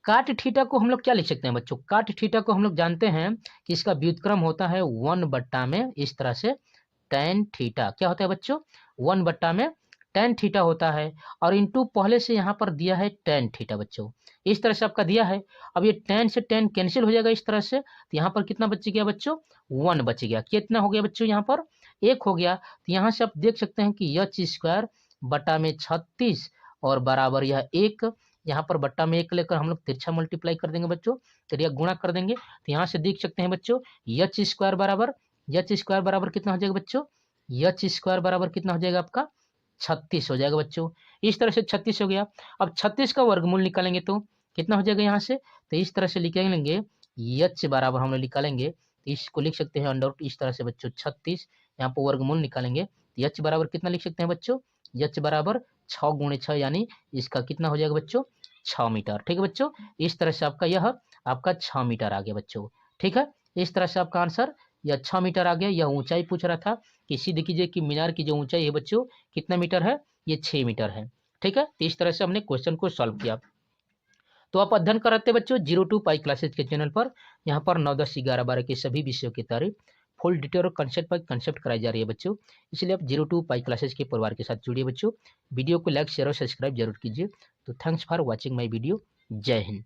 Speaker 1: काट थीटा को हम लोग क्या लिख सकते हैं बच्चों? काट थीटा को हम लोग जानते हैं कि इसका व्युत्क्रम होता है 1 में इस तरह से tan थीटा। क्या होता है बच्चों? 1 में tan थीटा होता है, और इंटू पहले से यहाँ पर दिया है tan थीटा बच्चों, इस तरह से आपका दिया है। अब ये tan से tan कैंसिल हो जाएगा इस तरह से, तो यहाँ पर कितना बच गया बच्चों? 1 बच गया। कितना हो गया बच्चों? यहाँ पर 1 हो गया। तो यहाँ से आप देख सकते हैं कि h स्क्वायर बटा में 36 और बराबर यह 1। यहाँ पर बट्टा में 1 लेकर हम लोग तिरछा मल्टीप्लाई कर देंगे बच्चों, तो यह गुणा कर देंगे। तो यहाँ से देख सकते हैं बच्चों h स्क्वायर बराबर कितना हो जाएगा बच्चों? h स्क्वायर बराबर कितना हो जाएगा आपका? 36 हो जाएगा बच्चों। इस तरह से 36 हो गया। अब 36 का वर्गमूल निकालेंगे तो कितना हो जाएगा यहाँ से? तो इस तरह से लिखेंगे h बराबर हम लोग निकालेंगे, तो इसको लिख सकते हैं अंडर इस तरह से बच्चों 36। यहाँ पर वर्गमूल निकालेंगे तो h बराबर कितना लिख सकते हैं बच्चों? h बराबर 6 गुणे 6, यानी इसका कितना हो जाएगा बच्चों? 6 मीटर। ठीक है बच्चों, इस तरह से आपका यह आपका 6 मीटर आ गया बच्चों। ठीक है, इस तरह से आपका आंसर यह 6 मीटर आ गया। यह ऊंचाई पूछ रहा था कि सिद्ध कीजिए कि मीनार की जो ऊंचाई है बच्चों कितना मीटर है? ये 6 मीटर है। ठीक है, तो इस तरह से हमने क्वेश्चन को सॉल्व किया। तो आप अध्ययन कर रहे थे बच्चों 02 पाई क्लासेज के चैनल पर। यहाँ पर 9, 10, 11, 12 के सभी विषयों की तारीफ फुल डिटेल और कंसेप्ट पर कंसेप्ट कराई जा रही है बच्चों। इसलिए आप 02 पाई क्लासेज के परिवार के साथ जुड़िए बच्चों। वीडियो को लाइक, शेयर और सब्सक्राइब जरूर कीजिए। तो thanks for watching my video. जय हिंद।